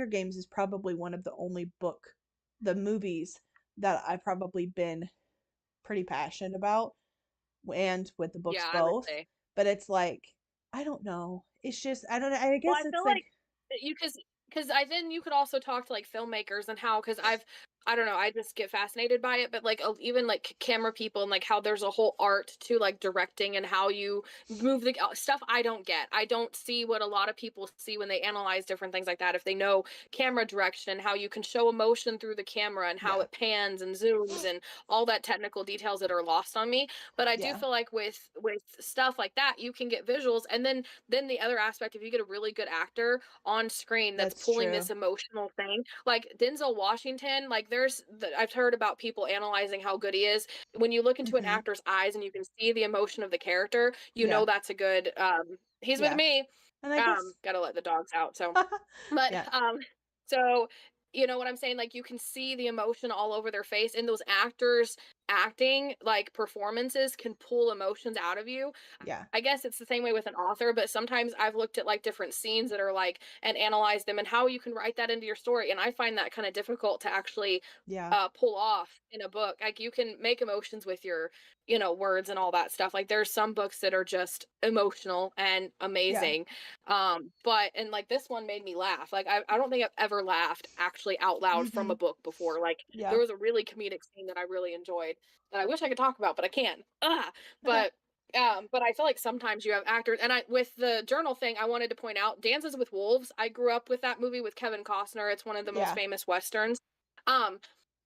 Games is probably one of the movies that I've probably been pretty passionate about, and with the books Yeah, I would both. say. But it's like I don't know. It's just I don't know. I Well, guess I it's feel like like you because I then you could also talk to like filmmakers and how because I don't know I just get fascinated by it, but like even like camera people and like how there's a whole art to like directing and how you move the stuff I don't get. I don't see what a lot of people see when they analyze different things like that. If they know camera direction and how you can show emotion through the camera and how yeah, it pans and zooms and all that technical details that are lost on me. But I do yeah, feel like with stuff like that, you can get visuals and then the other aspect, if you get a really good actor on screen that's that's pulling true. this emotional thing, like Denzel Washington, like I've heard about people analyzing how good he is. When you look into an Mhm. actor's eyes and you can see the emotion of the character, you Yeah, know that's a good. He's with yeah. me. And I guess Gotta let the dogs out. So but, yeah. so, you know what I'm saying? Like, you can see the emotion all over their face, and those actors acting, like, performances can pull emotions out of you. Yeah. I guess it's the same way with an author, but sometimes I've looked at, like, different scenes that are, like and analyzed them and how you can write that into your story, and I find that kinda difficult to actually, Yeah. pull off in a book. Like, you can make emotions with your, words and all that stuff. Like, there's some books that are just emotional and Yeah. amazing, but and like this one made me laugh. Like I don't think I've ever laughed actually out loud from a Mhm. book before. Like there Yeah. was a really comedic scene that I really enjoyed. that I wish I could talk about, but I can't. But but I feel like sometimes you have actors, and I with the journal thing, I wanted to point out Dances with Wolves. I grew up with that movie with Kevin Costner. It's one of the most Yeah. famous westerns. Um,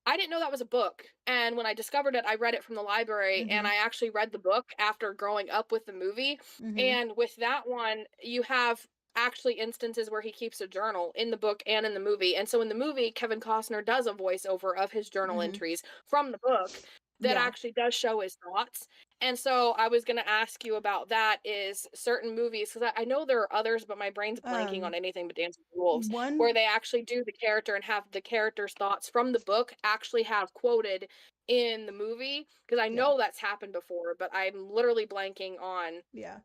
I didn't know that was a book, and when I discovered it, I read it from the library, and Mhm. I actually read the book after growing up with the movie. Mhm. And with that one, you have actually instances where he keeps a journal in the book and in the movie. And so in the movie, Kevin Costner does a voiceover of his journal Mhm. entries from the book that Yeah. actually does show his thoughts. And so I was going to ask you about that is certain movies, because I know there are others, but my brain's blanking on Um, anything but Dancing with Wolves, where one they actually do the character and have the character's thoughts from the book actually have quoted in the movie. Because I yeah. know that's happened before, but I'm literally blanking Yeah.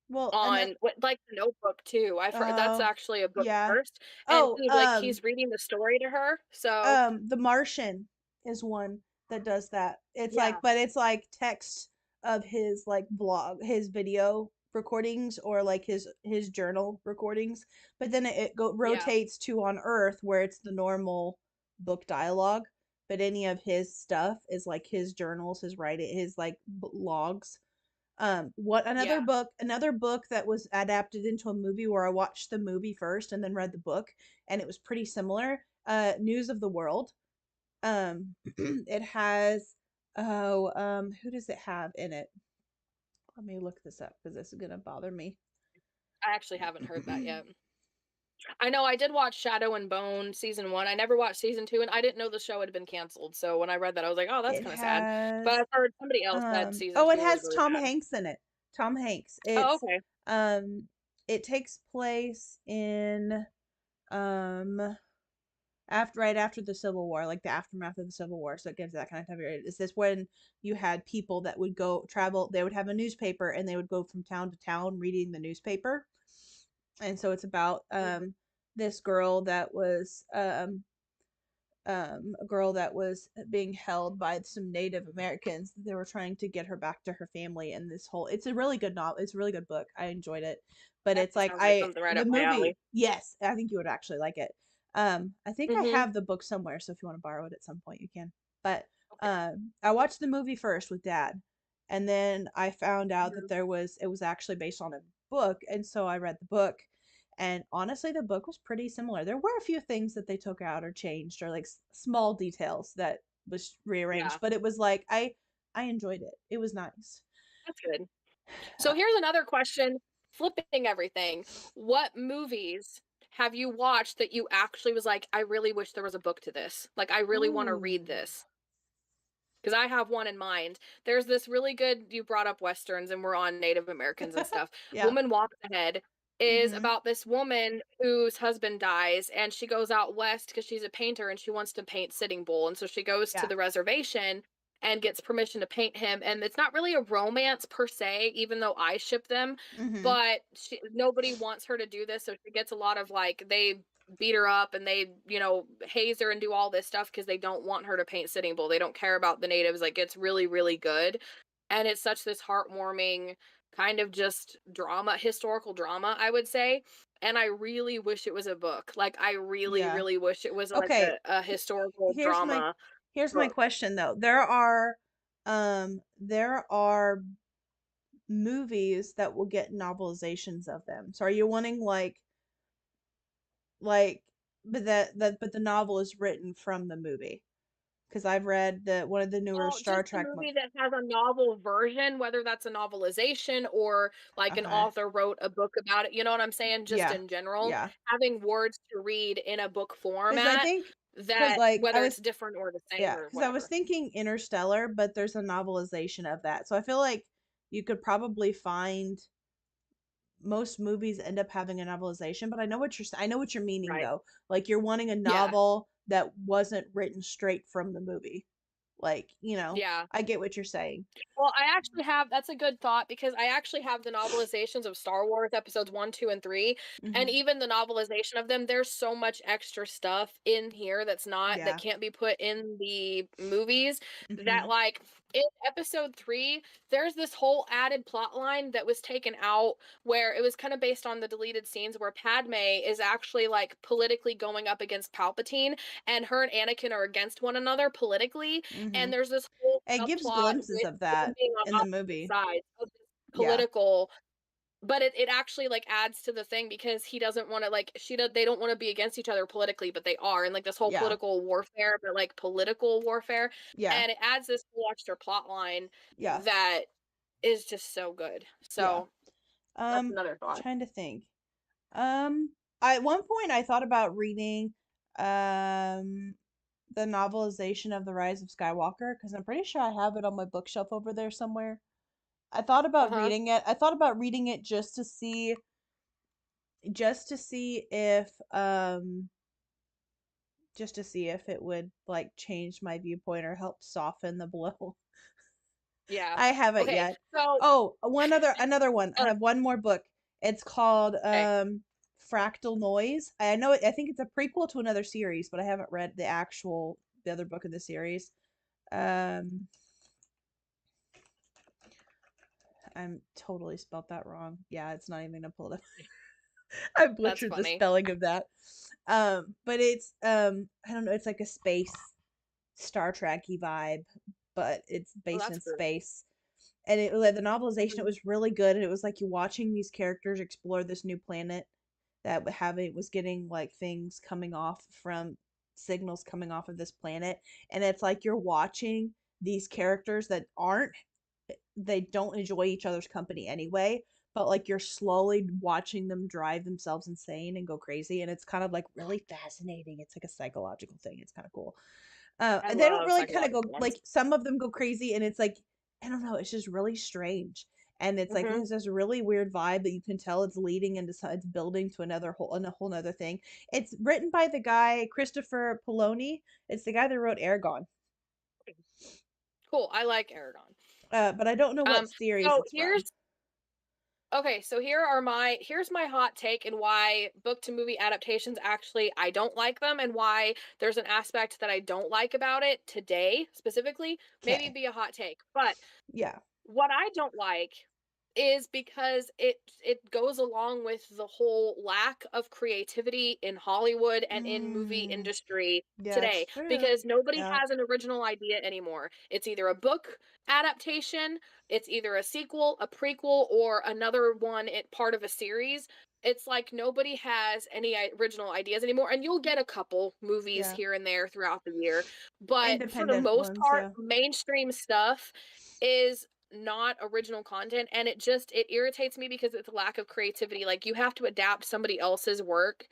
Well, and on what like the Notebook too. I've heard that's oh, actually a book yeah. first, and Oh, he like he's reading the story to her. So The Martian is one that does that. It's like, yeah, but it's like text of his like blog, his video recordings, or like his journal recordings. But then it go yeah, rotates to on Earth where it's the normal book dialogue. But any of his stuff is like his journals, his writing, his like logs. What yeah. another book that was adapted into a movie where I watched the movie first and then read the book, and it was pretty similar. News of the World. It has who does it have in it? Let me look this up because this is gonna bother me. I actually haven't heard that yet. I know I did watch Shadow and Bone season 1. I never watched season 2, and I didn't know the show had been canceled. So when I read that, I was like, "Oh, that's It kind of sad." But has I've heard somebody else said season oh, it 2 was has really Tom bad. Hanks in it. Tom Hanks. Oh, It's okay. um it takes place in um after right after the Civil War, like the aftermath of the Civil War. So it gives that kind of time period. Is this when you had people that would go travel? They would have a newspaper and they would go from town to town reading the newspaper. And so it's about Mhm. this girl that was a girl that was being held by some Native Americans. They were trying to get her back to her family, and this whole it's a really good novel. It's a really good book. I enjoyed it, but it's Definitely like sounds like I something right the up my movie. alley. Yes, I think you would actually like it. I think I Mhm. have the book somewhere, so if you want to borrow it at some point, you can. But Okay. I watched the movie first with Dad, and then I found out that Mhm. it was actually based on a book, and so I read the book, and honestly, the book was pretty similar. There were a few things that they took out or changed, or like small details that was rearranged, Yeah, but it was like I enjoyed it. It was nice. that's good. So here's another question, flipping everything. What movies have you watched that you actually was like, "I really wish there was a book to this. Like, I really wanna read Ooh. this." 'Cause I have one in mind. There's this really good you brought up Westerns, and we're on Native Americans and stuff. Yeah. Woman Walks Ahead is Mhm. about this woman whose husband dies, and she goes out west because she's a painter, and she wants to paint Sitting Bull, and so she goes to Yeah. the reservation and gets permission to paint him, and it's not really a romance per se, even though I ship them, Mhm. but nobody wants her to do this, so she gets a lot of, like they beat her up and they, haze her and do all this stuff because they don't want her to paint Sitting Bull. They don't care about the natives. Like it's really, really good. And it's such this heartwarming kind of just drama, historical drama, I would say. And I really wish it was a book. Like I really, Yeah. really wish it was like Okay. a historical Here's my drama here's my book. question though. There are movies that will get novelizations of them. So are you wanting like but the novel is written from the movie? Because I've read the one of the newer Well, Star just a Trek movie that has a novel version, whether that's a novelization or like an okay. author wrote a book about it, you know what I'm saying? Just Yeah. in general, Yeah. having words to read in a book Because I format think because that like I whether it's was different or the same yeah, or because I was whatever. thinking Interstellar, but there's a novelization of that. So I feel like you could probably find most movies end up having a novelization, but I know what you're meaning Right. though. Like you're wanting a Yeah. novel that wasn't written straight from the movie. Like, Yeah. I get what you're saying. Well, I actually have that's a good thought because I actually have the novelizations of Star Wars episodes 1, 2, and 3, and Mhm. even the novelization of them, there's so much extra stuff in here that Yeah. can't be put in the movies that, Mhm. like, in episode 3, there's this whole added plot line that was taken out where it was kinda based on the deleted scenes where Padme is actually, like, politically going up against Palpatine, and her and Anakin are against one another politically, and Mhm. there's this whole It gives subplot glimpses with of them that being on in the opposite movie. sides of this Yeah. political, but it actually, like, adds to the thing because he doesn't wanna, like, they don't wanna be against each other politically, but they are, and, like, this whole Yeah. political warfare, but, like, political warfare, Yeah. and it adds this whole extra plot line Yeah. that is just so good. Yeah. So, that's another thought. Trying to think. Um, at one point I thought about reading um the novelization of The Rise of Skywalker because I'm pretty sure I have it on my bookshelf over there somewhere. I thought about Uh-huh. reading it. I thought about reading it just to see if just to see if it would like change my viewpoint or help soften the blow. Yeah. I haven't Okay, yet. so Oh, another one. I uh, have one more book. It's called okay. Fractal Noise. I know I think it's a prequel to another series, but I haven't read the other book in the series. Um I'm totally spelled that wrong. Yeah, it's not even gonna pull it up. I That's butchered the funny. spelling of that. But it's I don't know, it's like a space Star Trekky vibe, but it's Oh, based that's in cool. space. And it like the novelization, it Mhm. was really good, and it was like you watching these characters explore this new planet that was getting like things coming off from signals coming off of this planet, and it's like you're watching these characters that aren't they don't enjoy each other's company anyway, but like you're slowly watching them drive themselves insane and go crazy, and it's kind of like really fascinating. It's like a psychological thing. It's kind of cool. I And they don't love really kind of psychological go ones. like some of them go crazy, and it's like I don't know, it's just really strange. And it's like it Mhm. has this really weird vibe that you can tell it's leading into it's building to a whole nother thing. It's written by the guy Christopher Poloni. It's the guy that wrote Aragon. Cool, I like Aragon. But I don't know what Um, series so it's from. so here's my hot take and why book to movie adaptations actually I don't like them and why there's an aspect that I don't like about it today specifically. Maybe Okay. be a hot take. But Yeah. what I don't like is because it goes along with the whole lack of creativity in Hollywood and in movie Mm, industry yeah, it's today true. because nobody Yeah. has an original idea anymore. It's either a book adaptation, it's either a sequel, a prequel, or another one part of a series. It's like nobody has any original ideas anymore, and you'll get a couple movies Yeah. here and there throughout the year, but for the Independent most ones, part, yeah. mainstream stuff is not original content, and it irritates me because it's a lack of creativity. Like, you have to adapt somebody else's work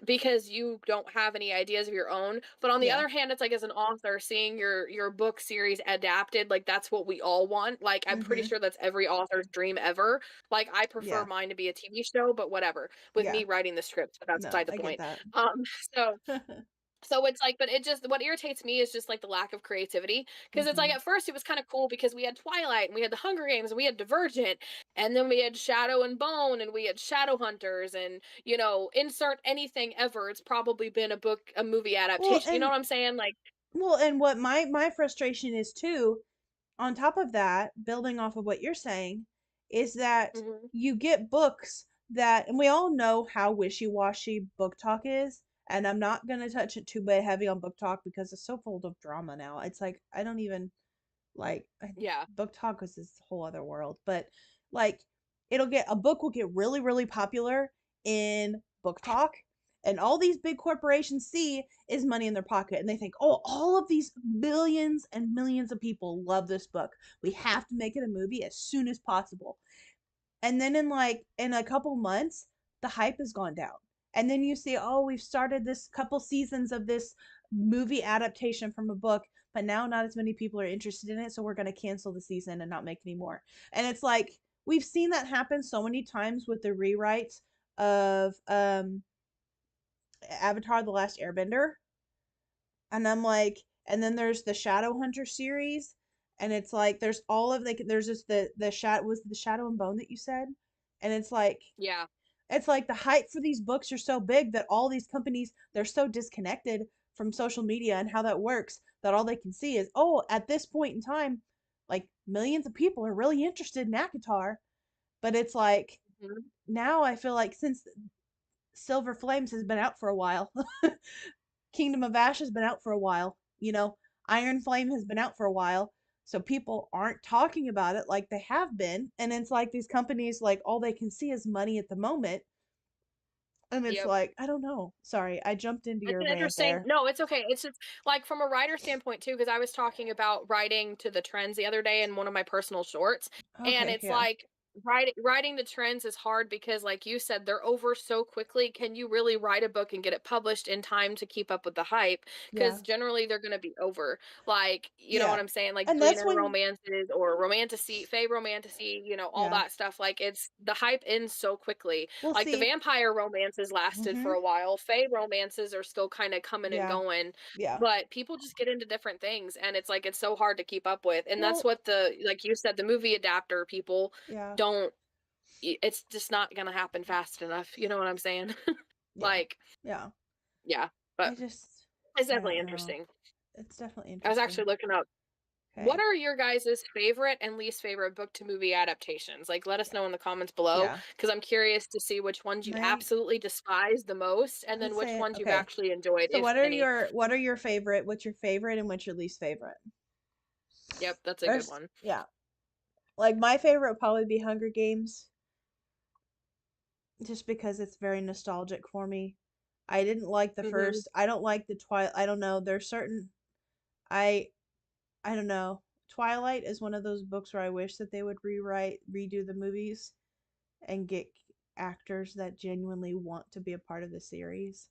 because you don't have any ideas of your own. But on the Yeah. other hand, it's like as an author, seeing your book series adapted, like that's what we all want. Like, I'm pretty Mhm. sure that's every author's dream ever. Like, I prefer Yeah. mine to be a TV show, but whatever, with Yeah. me writing the script, but that's No, beside the I get point. that. Um, so it's like, but it just what irritates me is just like the lack of creativity. Because it's like Mhm. at first it was kind of cool because we had Twilight and we had the Hunger Games and we had Divergent, and then we had Shadow and Bone and we had Shadow Hunters, and insert anything ever. It's probably been a movie Well, adaptation. You know and what I'm saying? Like, what my frustration is too, on top of that, building off of what you're saying, is that mhm, you get books that, and we all know how wishy-washy book talk is, and I'm not gonna touch it too bit heavy on book talk because it's so full of drama now. It's like I don't even like yeah, book talk is this whole other world, but like a book will get really really popular in book talk, and all these big corporations see is money in their pocket, and they think, oh, all of these millions and millions of people love this book, we have to make it a movie as soon as possible. And then in a couple months the hype has gone down, and then you see, oh, we've started this couple seasons of this movie adaptation from a book, but now not as many people are interested in it, so we're going to cancel the season and not make any more. And it's like we've seen that happen so many times with the rewrites of Avatar the Last Airbender. And I'm like, and then there's the Shadowhunter series, and it's like there's all of there's just the shadow was the Shadow and Bone that you said, and yeah, it's like the hype for these books are so big that all these companies, they're so disconnected from social media and how that works, that all they can see is, oh, at this point in time, like millions of people are really interested in Akatar. But it's like mhm, now I feel like since Silver Flames has been out for a while, Kingdom of Ash has been out for a while, Iron Flame has been out for a while. So people aren't talking about it like they have been. And it's like these companies, like, all they can see is money at the moment. And it's Yep. like, I don't know. Sorry, I jumped into It's your an rant interesting there. no, it's okay. It's just like from a writer standpoint too, because I was talking about writing to the trends the other day in one of my personal shorts. And Okay, it's yeah. like writing the trends is hard because like you said, they're over so quickly. Can you really write a book and get it published in time to keep up with the hype? Yeah. Because generally they're gonna be over. Like, you know what Yeah. I'm saying? Like And that's billionaire when romances or romantasy, fey romantasy, all yeah. that stuff. Like it's the hype ends so quickly. We'll Like the see. vampire romances lasted for Mhm. a while. Fae romances are still kind of coming and Yeah. going, Yeah. but people just get into different things and it's like it's so hard to keep up with. And that's Well, what the like you said the movie adapter people yeah. don't it's just not going to happen fast enough. You know what I'm saying? Yeah. Like, Yeah. yeah, I but just it's I definitely don't know. interesting. It's definitely I was interesting. actually looking up what Okay. are your guys' favorite and least favorite book to movie adaptations? Like, let us know in the comments below Yeah. because I'm curious to see which ones you My absolutely despise the most and then let's which say ones you've okay. actually enjoyed, So if any. what are your favorite? What's your favorite and what's your least favorite? Yep, that's a good There's one. yeah. Like my favorite would probably be Hunger Games, just because it's very nostalgic for me. I didn't like the Mhm. first. I don't like the Twilight. I don't know. There's certain I I don't know. Twilight is one of those books where I wish that they would redo the movies and get actors that genuinely want to be a part of the series.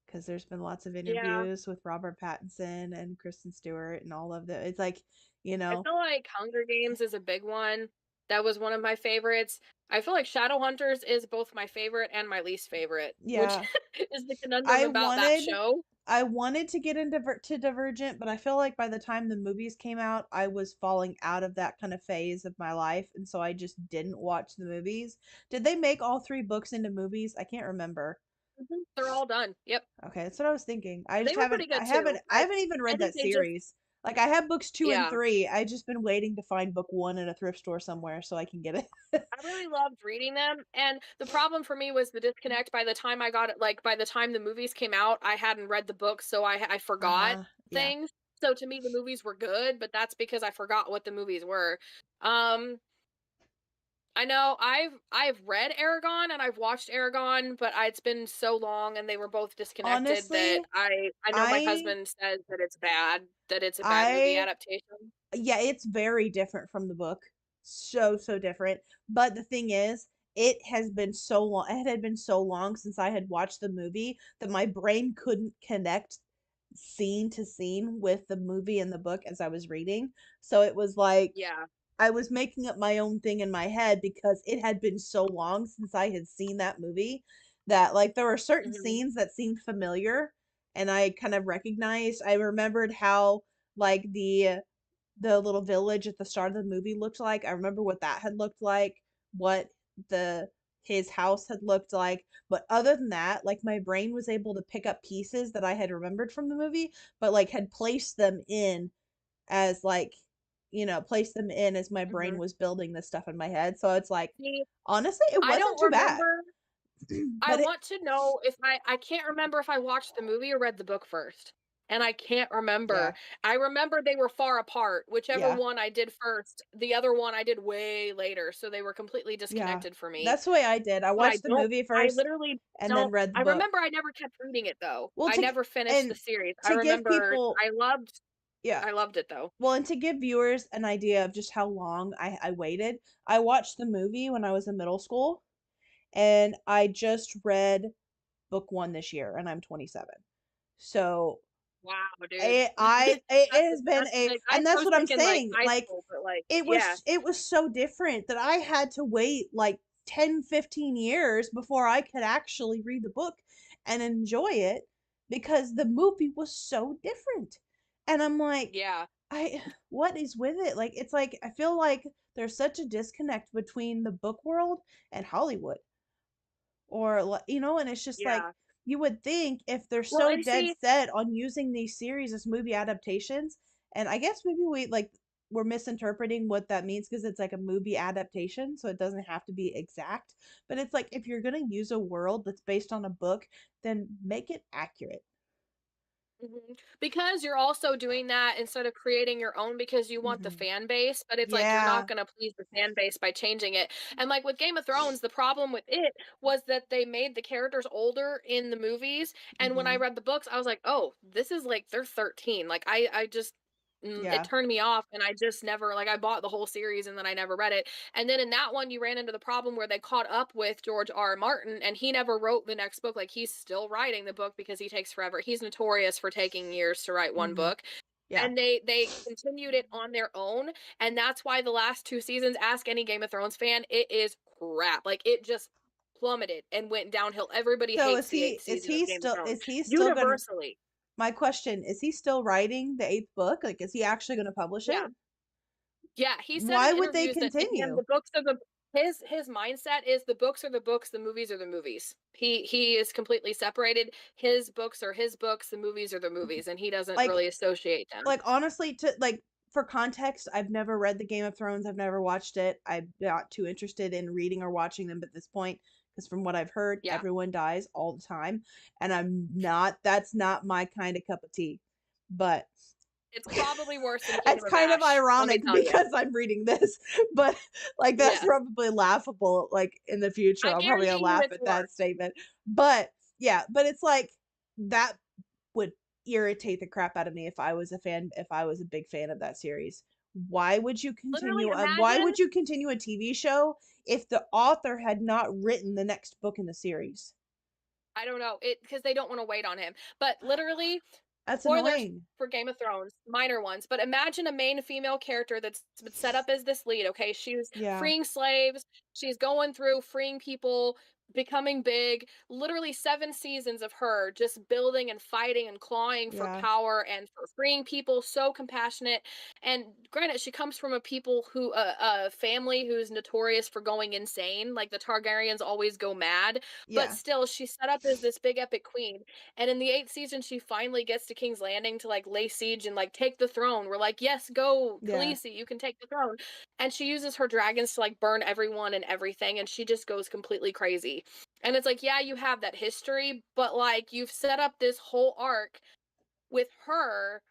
Because there's been lots of Yeah. interviews with Robert Pattinson and Kristen Stewart and all of them. It's like, you I know, feel like Hunger Games is a big one. That was one of my favorites. I feel like Shadowhunters is both my favorite and my least favorite, which yeah. is the conundrum I about that wanted show. I wanted to get into Divergent, but I feel like by the time the movies came out, I was falling out of that kind of phase of my life, and so I just didn't watch the movies. Did they make all three books into movies? I can't remember. Mhm. They're all done. Yep. Okay, that's what I was thinking. I just They were pretty good too. I haven't even I read think that they just series. Like I have books 2 and yeah. 3. I just been waiting to find book 1 in a thrift store somewhere so I can get it. I really loved reading them, and the problem for me was the disconnect by the time I got it like, by the time the movies came out, I hadn't read the books, so I forgot Yeah. things. So to me, the movies were good, but that's because I forgot what the movies were. Um, I know I've read Aragon and I've watched Aragon, but it's been so long and they were both disconnected that Honestly, I know my I husband says that it's bad, that it's a bad movie I adaptation. yeah, it's very different from the book. So different. But the thing is, it has been so long. It had been so long since I had watched the movie that my brain couldn't connect scene to scene with the movie and the book as I was reading. So it was like Yeah. I was making up my own thing in my head because it had been so long since I had seen that movie that like there were certain Mhm. scenes that seemed familiar and I kind of recognized. I remembered how like the little village at the start of the movie looked like. I remember what that had looked like, what the his house had looked like. But other than that, like my brain was able to pick up pieces that I had remembered from the movie, but like had placed them in as like, placed them in as my brain Mhm. was building this stuff in my head. So it's like See, honestly, it I wasn't don't too bad. remember. I But it want to know if I can't remember if I watched the movie or read the book first. And I can't remember. yeah, I remember they were far apart. Whichever yeah, one I did first, the other one I did way later, so they were completely yeah. disconnected for me. That's the way I did. I But I watched the don't movie I first literally and then don't read the I book. remember I never kept reading it though. Well, I to never finished the and series. to give people yeah. I loved it though. Well, and to give viewers an idea of just how long I waited, I watched the movie when I was in middle school, and I just read book 1 this year, and I'm 27. So Wow, dude. it has been That's a, big. and I that's was what I'm thinking like saying. high Like school, but like it yeah. was it was so different that I had to wait like 10-15 years before I could actually read the book and enjoy it because the movie was so different. And I'm like, Yeah. I what is with it? Like it's like I feel like there's such a disconnect between the book world and Hollywood. Or and it's just like Yeah. you would think if they're Well, so and dead see, set on using these series as movie adaptations, and I guess maybe we're misinterpreting what that means because it's like a movie adaptation, so it doesn't have to be exact. But it's like if you're gonna use a world that's based on a book, then make it accurate. Because you're also doing that instead of creating your own because you want the Hmm. fan base, but it's like you're not Yeah. gonna please the fan base by changing it. And like with Game of Thrones, the problem with it was that they made the characters older in the movies, and when I Hmm. read the books, I was like, "Oh, this is like they're 13." Like I just it Yeah. turned me off, and I just never like I bought the whole series and then I never read it. And then in that one, you ran into the problem where they caught up with George R. R. Martin, and he never wrote the next book. Like he's still writing the book because he takes forever. He's notorious for taking years to write one Hmm. book, Yeah. and they continued it on their own, and that's why the last two seasons. Ask any Game of Thrones fan, it is crap. Like it just plummeted and went downhill. Everybody So hates the eighth season of Game of Thrones is he still gonna universally. my question, is he still writing the eighth book? Like, is he actually gonna publish Yeah. it? Yeah, he said in Why would they interviews that to him continue? the books are the his mindset is the books are the books, the movies are the movies. He is completely separated. His books are his books, the movies are the movies, and he doesn't Like really associate them. honestly, to like for context, I've never read the Game of Thrones. I've never watched it. I'm not too interested in reading or watching them at this point because from what I've heard, Yeah. everyone dies all the time, and that's not my kind of cup of tea. But It's probably worse than it's Kingdom of kind of Ash, let me ironic tell you. because I'm reading this, but like that's Yes. probably laughable. Like in the future, I I'll probably guarantee you laugh it's at that worse. statement. But yeah, but it's like that would irritate the crap out of me if I was a big fan of that series. Literally Why imagine would you continue a TV show if the author had not written the next book in the series? I don't know, it because they don't wanna wait on him, but literally That's spoilers annoying. for Game of Thrones, minor ones, but imagine a main female character that's been set up as this lead, okay? She's Yeah. freeing slaves, she's going through freeing people, becoming big, literally 7 seasons of her just building and fighting and clawing for Yeah. power and for freeing people, so compassionate. And granted, she comes from a people who a family who's notorious for going insane, like the Targaryens always go mad, but Yeah. still she's set up as this big epic queen, and in the 8th season, she finally gets to King's Landing to like lay siege and like take the throne. We're like, yes, go, Yeah. Khaleesi, you can take the throne. And she uses her dragons to like burn everyone and everything, and she just goes completely crazy. And it's like, yeah, you have that history, but like you've set up this whole arc with her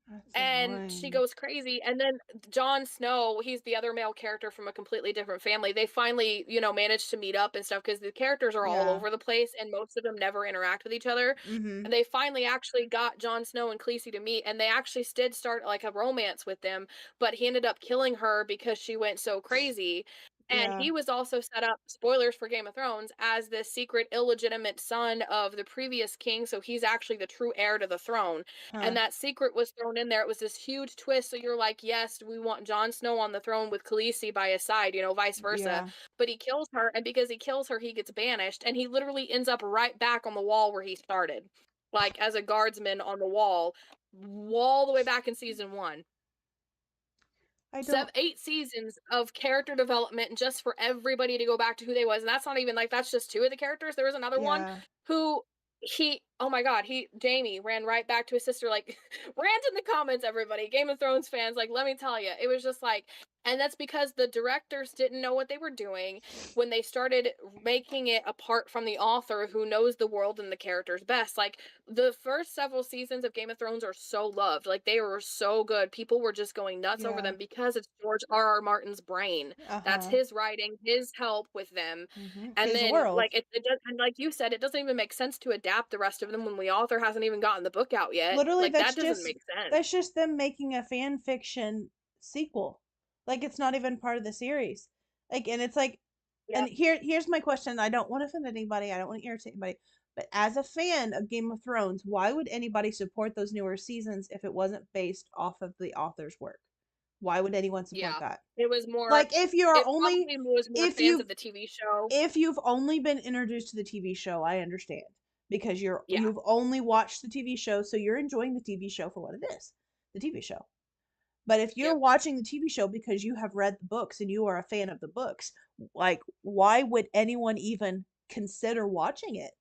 That's and she annoying. goes crazy. And then Jon Snow, he's the other male character from a completely different family. They finally, manage to meet up and stuff because the characters are all Yeah. over the place and most of them never interact with each other. Mhm. And they finally actually got Jon Snow and Khaleesi to meet, and they actually did start like a romance with them, but he ended up killing her because she went so crazy. And Yeah. he was also set up, spoilers for Game of Thrones, as the secret illegitimate son of the previous king. So he's actually the true heir to the throne, and Huh. that secret was thrown in there. It was this huge twist. So you're like, yes, we want Jon Snow on the throne with Khaleesi by his side, vice versa. Yeah. But he kills her, and because he kills her, he gets banished, and he literally ends up right back on the wall where he started, like as a guardsman on the wall, all the way back in season one. I Seven, don't 8 seasons of character development just for everybody to go back to who they was, and that's not even like that's just two of the characters. There was another one yeah. who he oh my god, he Jamie ran right back to his sister, like rant in the comments, everybody, Game of Thrones fans, like let me tell you, it was just like, and that's because the directors didn't know what they were doing when they started making it apart from the author who knows the world and the characters best. Like the first several seasons of Game of Thrones are so loved. Like they were so good. People were just going nuts over Yeah. them because it's George R. R. Martin's brain. That's Uh-huh. his writing, his help with them. And His then world. like it does, and like you said, it doesn't even make sense to adapt the rest of them when the author hasn't even gotten the book out yet. Literally, Like that doesn't make sense. that's just them making a fan fiction sequel. Like it's not even part of the series. Like and it's like and Yep. here's my question. I don't want to offend anybody. I don't want to irritate anybody. But as a fan of Game of Thrones, why would anybody support those newer seasons if it wasn't based off of the author's work? Why would anyone support Yeah. that? It was more Like if you're it only probably was more if fans you've of the TV show. if you've only been introduced to the TV show, I understand because Yeah. you've only watched the TV show, so you're enjoying the TV show for what it is, the TV show. But if you're Yep. watching the TV show because you have read the books and you are a fan of the books, like why would anyone even consider watching it?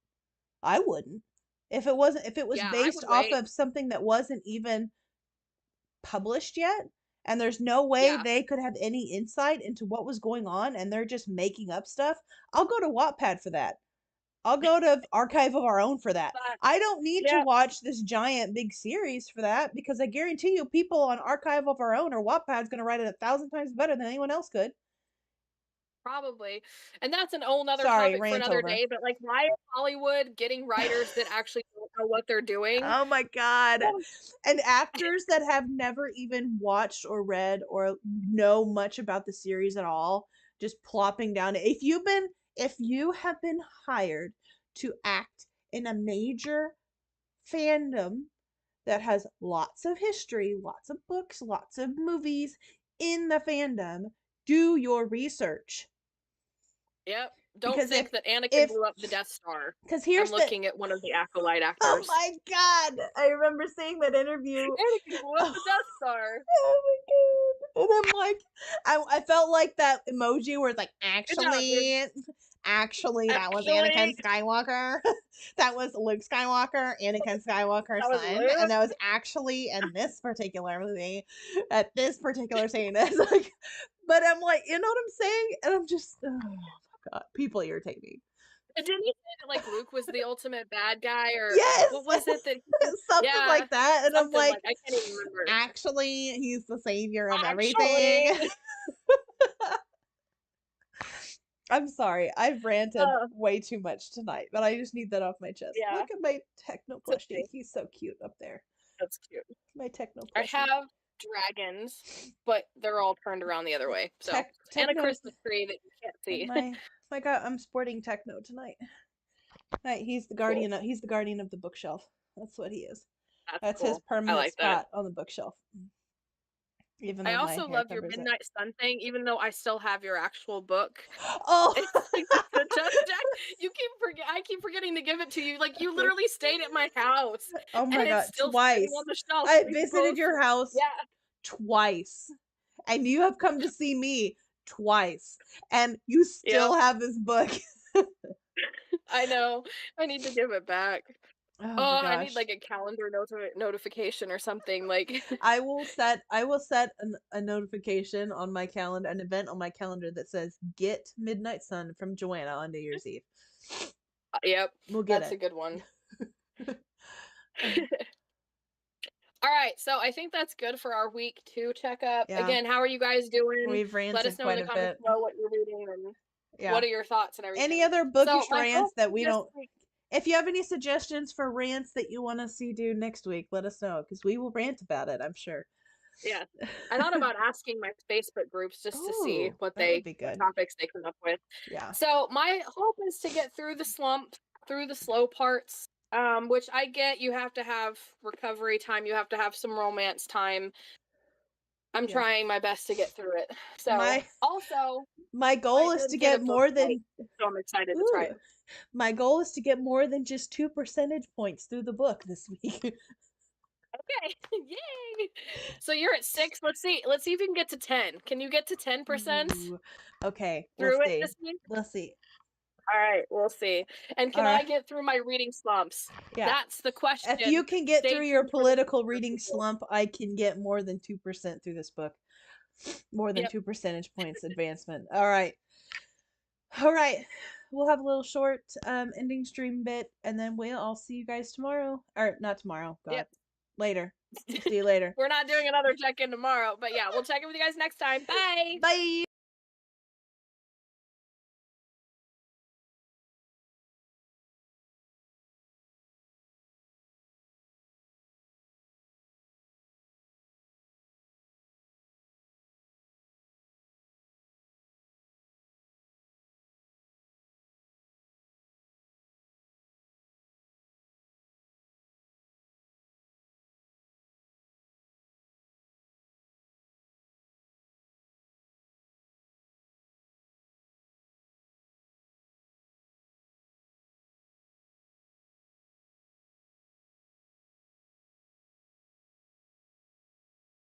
I wouldn't. If it was Yeah, I based would off wait. of something that wasn't even published yet, and there's no way Yeah. they could have any insight into what was going on and they're just making up stuff, I'll go to Wattpad for that. I'll go to Archive of Our Own for that. But I don't need to yeah, watch this giant big series for that because I guarantee you people on Archive of Our Own or Wattpad's going to write it 1,000 times better than anyone else could. probably. And that's an whole nother Sorry, topic for rant another over. day, but, like, why is Hollywood getting writers that actually don't know what they're doing? Oh my god. And actors that have never even watched or read or know much about the series at all, just plopping down. If you have been hired to act in a major fandom that has lots of history, lots of books, lots of movies in the fandom, do your research. Yep. Don't Because think that Anakin if blew up the Death Star. because I'm here's the looking at one of the Acolyte oh actors. my god, I remember seeing that interview. Anakin blew up the Death Star. Oh my god. And I'm like, I felt like that emoji where it's like, Good job, dude. actually, that was Anakin Actually, Skywalker. That was Luke Skywalker, Anakin Skywalker's that was son. And Luke. that was actually in this particular movie, at this particular scene. It's like, but I'm like, you know what I'm saying? And I'm just, oh my god, people irritate me. And didn't he say that, like, Luke was the ultimate bad guy, or Yes! what was it that he Something yeah, like that. And I'm something like, like I can't even remember. actually, he's the savior of everything. Actually, I'm sorry. I've ranted uh, way too much tonight, but I just need that off my chest. yeah, Look at my techno it's plushie. okay. He's so cute up there. That's cute. My techno I plushie. have dragons, but they're all turned around the other way. So, and a Techno. Christmas tree that you can't see. My god, I'm sporting techno tonight. Right, he's the Cool. guardian. He's the guardian of the bookshelf. That's what he is. That's That's his cool. I permanent like that. spot on the bookshelf. Even I though my also hair love your covers it. Midnight Sun thing, even though I still have your actual book. Oh, It's like the Just Jack. I keep forgetting to give it to you. Like, you literally stayed at my house, oh and my it's god, still sitting twice. on the shelf. I We visited both, your house yeah, twice. And you have come to see me twice. And you yep. still have this book. I know. I need to give it back. Oh my Oh, I need gosh. like a calendar notification or something. Like, I will set a notification on my calendar, an event on my calendar that says "Get Midnight Sun" from Joanna on New Year's Eve. yep, We'll get that's a it. good one. All right, so I think that's good for our week 2 checkup. Yeah, Again, how are you guys doing? we've Let us ranted know in quite the a comments bit. below what you're reading and Yeah. what are your thoughts and Any everything. other So bookish my rants hope that we this don't week, if you have any suggestions for rants that you want to see do next week, let us know because we will rant about it, I'm sure. yeah, I thought about asking my Facebook groups just to see Oh, what that would be what good. topics they come up with. Yeah. So my hope is to get through the slump, through the slow parts, which I get. You have to have recovery time. You have to have some romance time. I'm Yeah. trying my best to get through it. So My also, my I goal is to did get a get book more tonight, than so I'm excited to try ooh, it. my goal is to get more than just 2 percentage points through the book this week. Okay, yay! So you're at 6. Let's see. Let's see if you can get to 10. Can you get to 10% Ooh. Okay, we'll through it see. this week? We'll see. All right, we'll see. And All can right. I get through my reading slumps? Yeah. That's the If you question. can get Stay through your tuned for the political answer, reading people. slump, I can get more than 2% through this book. More than Yep. 2 percentage points advancement. All right. All right. We'll have a little short ending stream bit and then I'll see you guys tomorrow. Or not tomorrow. God. Yep. Later. See you later. We're not doing another check-in tomorrow, but yeah, we'll check in with you guys next time. Bye. Bye.